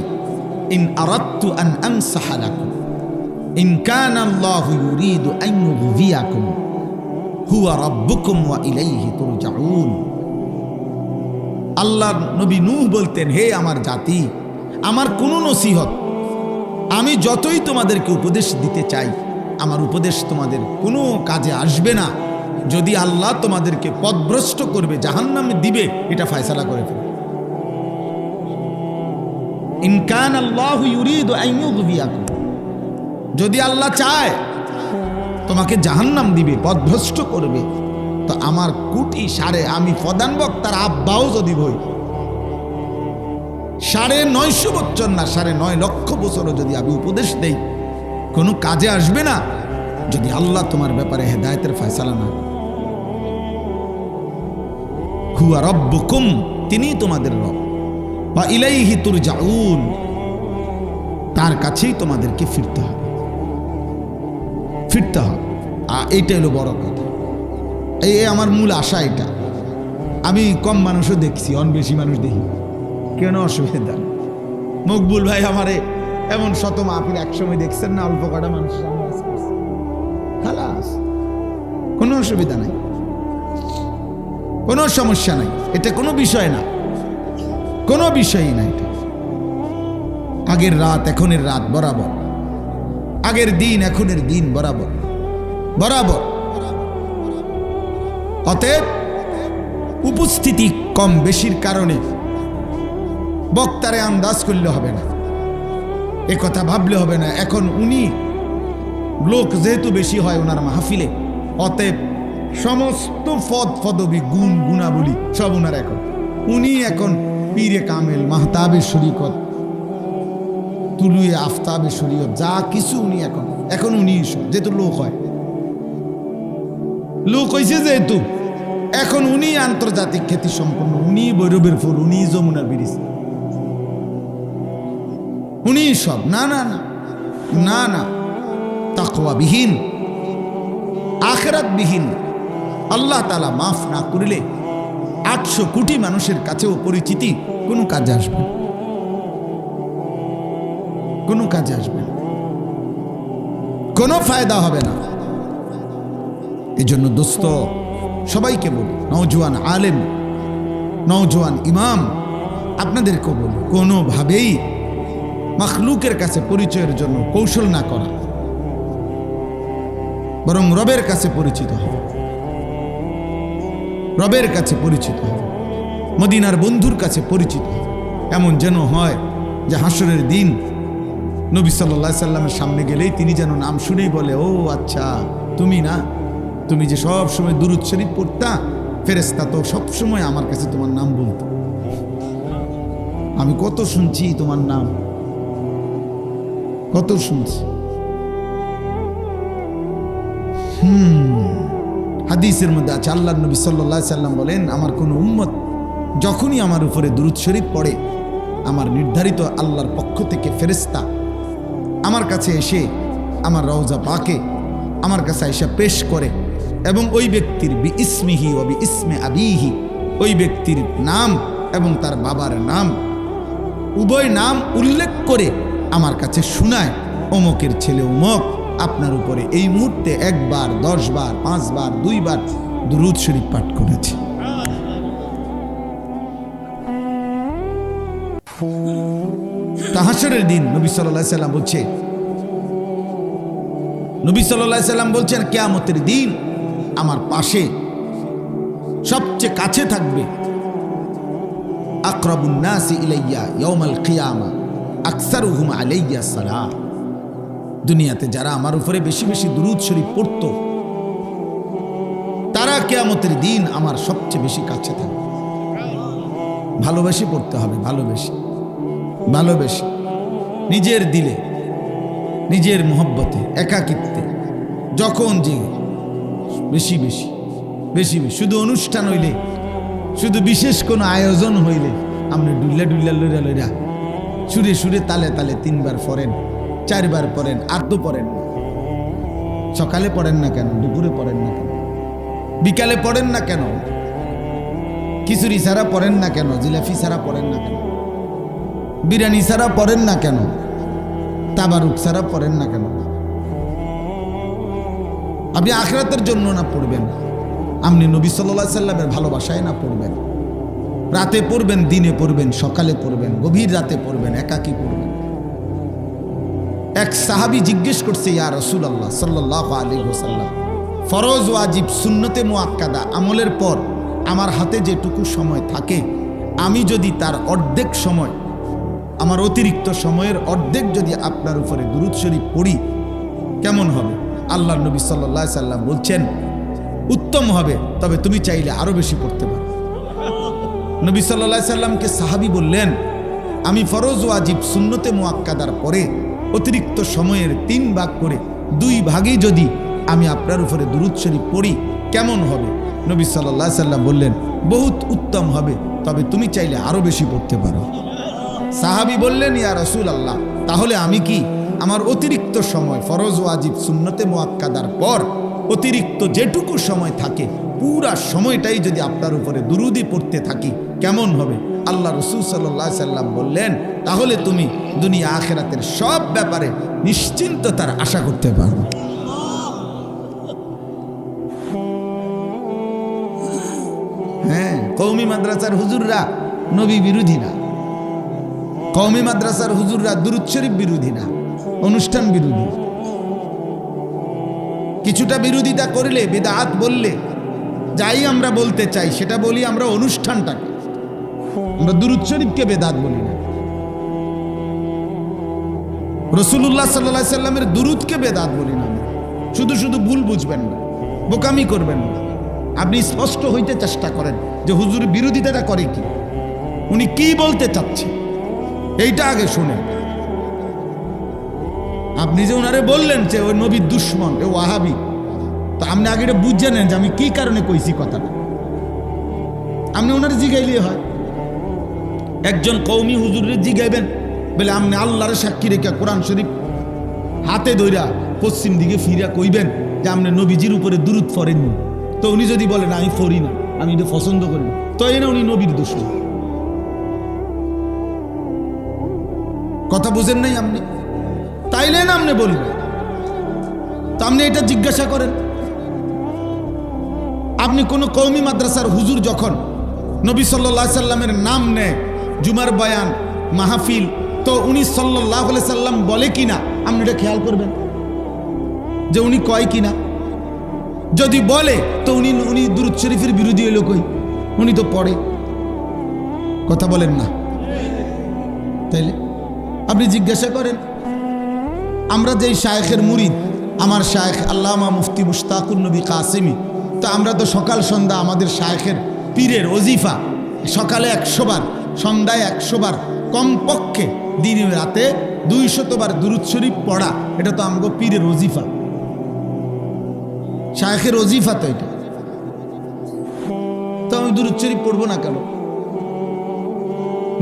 ইন আরাদতু আন আনসাহা লাকুম ইন কানা আল্লাহু ইউরিদু আন ইউগযিয়াকুম হুয়া রাব্বুকুম ওয়া ইলাইহি তুরজাউন। আল্লাহ নবী নূহ বলতেন, হে আমার জাতি, আমার কোনো নসিহত, আমি যতই তোমাদেরকে উপদেশ দিতে চাই, আমার উপদেশ তোমাদের কোনো কাজে আসবে না যদি আল্লাহ তোমাদেরকে পথভ্রষ্ট করবে, জাহান্নামে দিবে, এটা ফয়সালা করে ফেলবে। ইন কানা আল্লাহু ইউরিদু আন ইউগযিয়াকুম, যদি আল্লাহ চায় তোমাকে জাহান্নাম দিবে, পথভ্রষ্ট করবে, তো আমার কোটি সাড়ে, আমি প্রধান বক্তার আব্বাও যদি হই, 950 বছর না 9.5 লক্ষ বছরও যদি আমি উপদেশ দেই, কোনো কাজে আসবে না যদি আল্লাহ তোমার ব্যাপারে হেদায়েতের ফয়সালা না। হুয়া রাব্বুকুম তিনিই তোমাদের রব। ওয়া ইলাইহি তুরজাউন, তার কাছেই তোমাদেরকে ফিরতে হবে, ফিরতে হবে। এইটা হলো বড় কথা। এই আমার মূল আশা এটা। আমি কম মানুষও দেখছি, অন বেশি মানুষ দেখি, কেন অসুবিধা নেই। মকবুল ভাই আমারে এমন শত মাহফিল একসময় দেখছেন না, অল্প কটা মানুষ খালাস, কোনো অসুবিধা নাই, কোনো সমস্যা নাই, এটা কোনো বিষয় না, কোনো বিষয়ই না। এটা আগের রাত এখনের রাত বরাবর, আগের দিন এখনের দিন বরাবর বরাবর। অতএব উপস্থিতি কম বেশির কারণে বক্তারে আন্দাজ করলে হবে না, এ কথা ভাবলে হবে না। এখন উনি লোক যেহেতু বেশি হয় ওনার মাহফিলে, অতএব সমস্ত পদ পদবী গুণ গুণাবলী সব উনার। এখন উনি এখন পীরে কামেল, মাহতাবে শরীকত, তুলুয়ে আফতাবে শরীয়ত, যা কিছু উনি এখন উনি যেহেতু লোক হয়, লোক হয়েছে যেহেতু, এখন উনি আন্তর্জাতিক খ্যাতি সম্পন্ন, উনি বৈরবের ফুল, উনি যমুনার ব্রিজ, উনি সব। না না না না না, তাকওয়া বিহীন, আখিরাত বিহীন, আল্লাহ তাআলা মাফ না করিলে 800 কোটি মানুষের কাছেও পরিচিতি কোনো কাজে আসবে, কোনো কাজে আসবে, কোনো ফায়দা হবে না। এজন্য দোস্ত সবাইকে বলি, নওজোয়ান আলেম, নওজোয়ান ইমাম, আপনাদেরকেও বলি, কোনোভাবেই মাখলুকের কাছে পরিচয়ের জন্য কৌশল না করা, বরং রবের কাছে পরিচিত হবে, রবের কাছে পরিচিত হবে, মদিনার বন্ধুর কাছে পরিচিত হবে। এমন যেন হয় যে হাসরের দিন নবী সাল্লাল্লাহু আলাইহি সাল্লামের সামনে গেলেই তিনি যেন নাম শুনেই বলে, ও আচ্ছা তুমি না, তুমি যে সব সময় দুরূদ শরীফ পড়তা, ফেরেশতা তো সব সময় আমার কাছে তোমার নাম বলতো, আমি কত শুনছি তোমার নাম, কত শুনছি। হাদিসের মধ্যে আছে, আল্লাহর নবী সাল্লাল্লাহু আলাইহি সাল্লাম বলেন, আমার কোন উম্মত যখনই আমার উপরে দুরূদ শরীফ পড়ে, আমার নির্ধারিত আল্লাহর পক্ষ থেকে ফেরেশতা আমার কাছে এসে আমার রওজা পাকে আমার কাছে এসে পেশ করে, এবং ওই ব্যক্তির বি ইসমিহি ওয়া বি ইসমে আবিহি, ওই ব্যক্তির নাম এবং তার বাবার নাম, উভয় নাম উল্লেখ করে আমার কাছে শোনায়, অমকের ছেলে অমক আপনার উপরে এই মুহূর্তে 1 বার, 10 বার, 5 বার, 2 বার দুরূদ শরীফ পাঠ করেছে। হাসরের দিন নবী সাল্লাল্লাহু আলাইহি সাল্লাম বলছে, নবী সাল্লাল্লাহু আলাইহি সাল্লাম বলছেন, কিয়ামতের দিন আমার পাশে সবচেয়ে কাছে থাকবে আকরাবুন নাসি ইলাইয়া ইয়াউমাল কিয়ামা আকসারুহুম আলাইয়া সালাহ। দুনিয়াতে যারা আমার উপরে বেশি বেশি দুরূদ শরীফ পড়ত, তারা কিয়ামতের দিন আমার সবচেয়ে বেশি কাছে থাকবে। ভালোবেসে পড়তে হবে, ভালোবেসে, ভালোবেসে, নিজের দিলে, নিজের মহব্বতে, একাকিত্বে, যখন যে বেশি বেশি বেশি বেশি, শুধু অনুষ্ঠান হইলে, শুধু বিশেষ কোনো আয়োজন হইলে আপনি ডুল্লা ডুল্লা লইরা লইরা সুরে সুরে তালে তালে 3 বার পড়েন, 4 বার পড়েন, আর তো পড়েন না। সকালে পড়েন না কেন, দুপুরে পড়েন না কেন, বিকালে পড়েন না কেন, খিচুড়ি ছাড়া পড়েন না কেন, জিলাপি ছাড়া পড়েন না কেন, বিরিয়ানি ছাড়া পড়েন না কেন, তাবারুক ছাড়া পড়েন না কেন? আপনি আখিরাতের জন্য না পড়বেন, আপনি নবী সাল্লাল্লাহু আলাইহি সাল্লামের ভালোবাসায় না পড়বেন। রাতে পড়বেন, দিনে পড়বেন, সকালে পড়বেন, গভীর রাতে পড়বেন, একাকী পড়বেন। এক সাহাবী জিজ্ঞেস করছে, ইয়া রাসূলুল্লাহ সাল্লাল্লাহু আলাইহি ওয়াসাল্লাম, ফরজ ওয়াজিব সুন্নতে মুআক্কাদা আমলের পর আমার হাতে যেটুকু সময় থাকে, আমি যদি তার অর্ধেক সময়, আমার অতিরিক্ত সময়ের অর্ধেক যদি আপনার উপরে দুরূদ শরীফ পড়ি কেমন হবে? আল্লাহর নবী সাল্লাল্লাহু আলাইহি সাল্লাম বলছেন, উত্তম হবে, তবে তুমি চাইলে আরো বেশি পড়তে পারো। নবী সাল্লাল্লাহু আলাইহি সাল্লামকে সাহাবী বললেন, আমি ফরজ ওয়াজিব সুন্নতে মুআক্কাদার পরে অতিরিক্ত সময়ের 3 ভাগ করে 2 ভাগে যদি আমি আপনার উপরে দুরূদ শরীফ পড়ি কেমন হবে? নবী সাল্লাল্লাহু আলাইহি সাল্লাম বললেন, বহুত উত্তম হবে, তবে তুমি চাইলে আরো বেশি পড়তে পারো। সাহাবী বললেন, ইয়া রাসূলুল্লাহ, তাহলে আমি কি আমার অতিরিক্ত সময় ফরজ ওয়াজিব সুন্নতে মুআক্কাদার পর অতিরিক্ত যেটুকু সময় থাকে পুরা সময়টাই যদি আপনার উপরে দুরুদি পড়তে থাকি কেমন হবে? আল্লাহ রাসূল সাল্লাল্লাহু আলাইহি সাল্লাম বললেন, তাহলে তুমি দুনিয়া আখিরাতের সব ব্যাপারে নিশ্চিন্ততার আশা করতে পারবে। হ্যাঁ, কওমি মাদ্রাসার হুজুররা নবী বিরোধী না, কওমি মাদ্রাসার হুজুররা দুরূদ শরীফ বিরোধী না, অনুষ্ঠান বিরোধী। কিছুটা বিরোধিতা করলে, বিদআত বললে, যাই আমরা বলতে চাই সেটা বলি আমরা অনুষ্ঠানটাকে, আমরা দুরূদ শরীফকে বেদাত বলি না। রাসূলুল্লাহ সাল্লাল্লাহু আলাইহি সাল্লামের দুরূদকে বেদাত বলি না। শুধু শুধু ভুল বুঝবেন না, বোকামি করবেন না। আপনি স্পষ্ট হইতে চেষ্টা করেন যে হুজুর বিরোধিতাটা করে কি, উনি কি বলতে চাচ্ছে এইটা আগে শুনেন। আপনি যে ওনারে বললেন যে ওই নবীর দুশ্মন, এ ওয়াহাবি, তো আপনি আগে এটা বুঝে নেন যে আমি কি কারণে কইছি কথাটা। আপনি ওনারে জিগাইলে হয়, একজন কওমি হুজুরে জিগাইবেন বলে আপনি আল্লাহর সাক্ষী রেখে কোরআন শরীফ হাতে ধইরা পশ্চিম দিকে ফিরা কইবেন যে আপনি নবীজির উপরে দুরূদ পড়েননি। তো উনি যদি বলেন আমি পড়ি না, আমি এটা পছন্দ করি না, তো এই না উনি নবীর দুশ্মন। কথা বুঝেন নাই আপনি? তাইলে না আপনি বলবেন, তা আপনি এটা জিজ্ঞাসা করেন। আপনি কোন কওমি মাদ্রাসার হুজুর যখন নবী সাল্লাল্লাহু আলাইহি সাল্লামের নাম নেয়, জুমার বয়ান, মাহফিল, তো উনি সাল্লাল্লাহু আলাইহি সাল্লাম বলে কিনা আপনি এটা খেয়াল করবেন যে উনি কয় কিনা। যদি বলে তো উনি দুরূদ শরীফের বিরোধী হইল কই? উনি তো পড়ে। কথা বলেন না? তাইলে আপনি জিজ্ঞাসা করেন। আমরা যেই শায়েখের মুরিদ, আমার শায়েখ আল্লামা মুফতি মুশতাকুর নবী কাসেমি, তো আমরা তো সকাল সন্ধ্যা আমাদের শায়েখের পীরের ওজিফা, সকালে 100 বার, সন্ধ্যায় 100 বার, কমপক্ষে দিনে রাতে 200 বার দুরূদ শরীফ পড়া, এটা তো আমগো পীরের ওজিফা, শায়েখের ওজিফা তো এটা। তো আমি দুরূদ শরীফ পড়বো না কেন?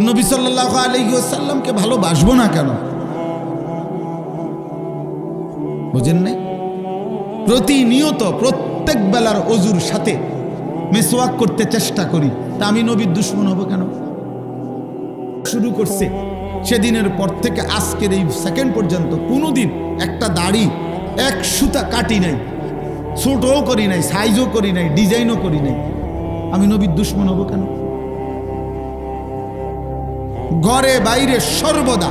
নবী সাল্লাল্লাহু আলাইহি ওয়াসাল্লামকে ভালোবাসবো না কেন? বুঝেন নাই? প্রতিনিয়ত প্রত্যেক বেলার ওযুর সাথে মিসওয়াক করতে চেষ্টা করি, তা আমি নবীর দুশমন হব কেন? শুরু করছে সেদিনের পর থেকে আজকের এই সেকেন্ড পর্যন্ত কোনোদিন একটা দাড়ি এক সুতা কাটি নাই, ছোটও করি নাই, সাইজও করি নাই, ডিজাইনও করি নাই। আমি নবীর দুশমন হব কেন? ঘরে বাইরে সর্বদা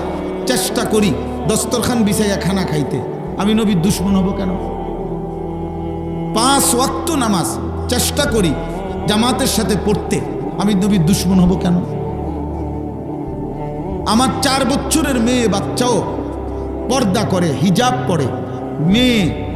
চেষ্টা করি দস্তরখান বিছাইয়া খানা খাইতে, আমি নবীর দুশমন হব কেন? 5 ওয়াক্ত নামাজ চেষ্টা করি জামাতের সাথে পড়তে, আমি নবীর দুশমন হব কেন? আমার 4 বছরের মেয়ে বাচ্চাও পর্দা করে, হিজাব পরে, মেয়ে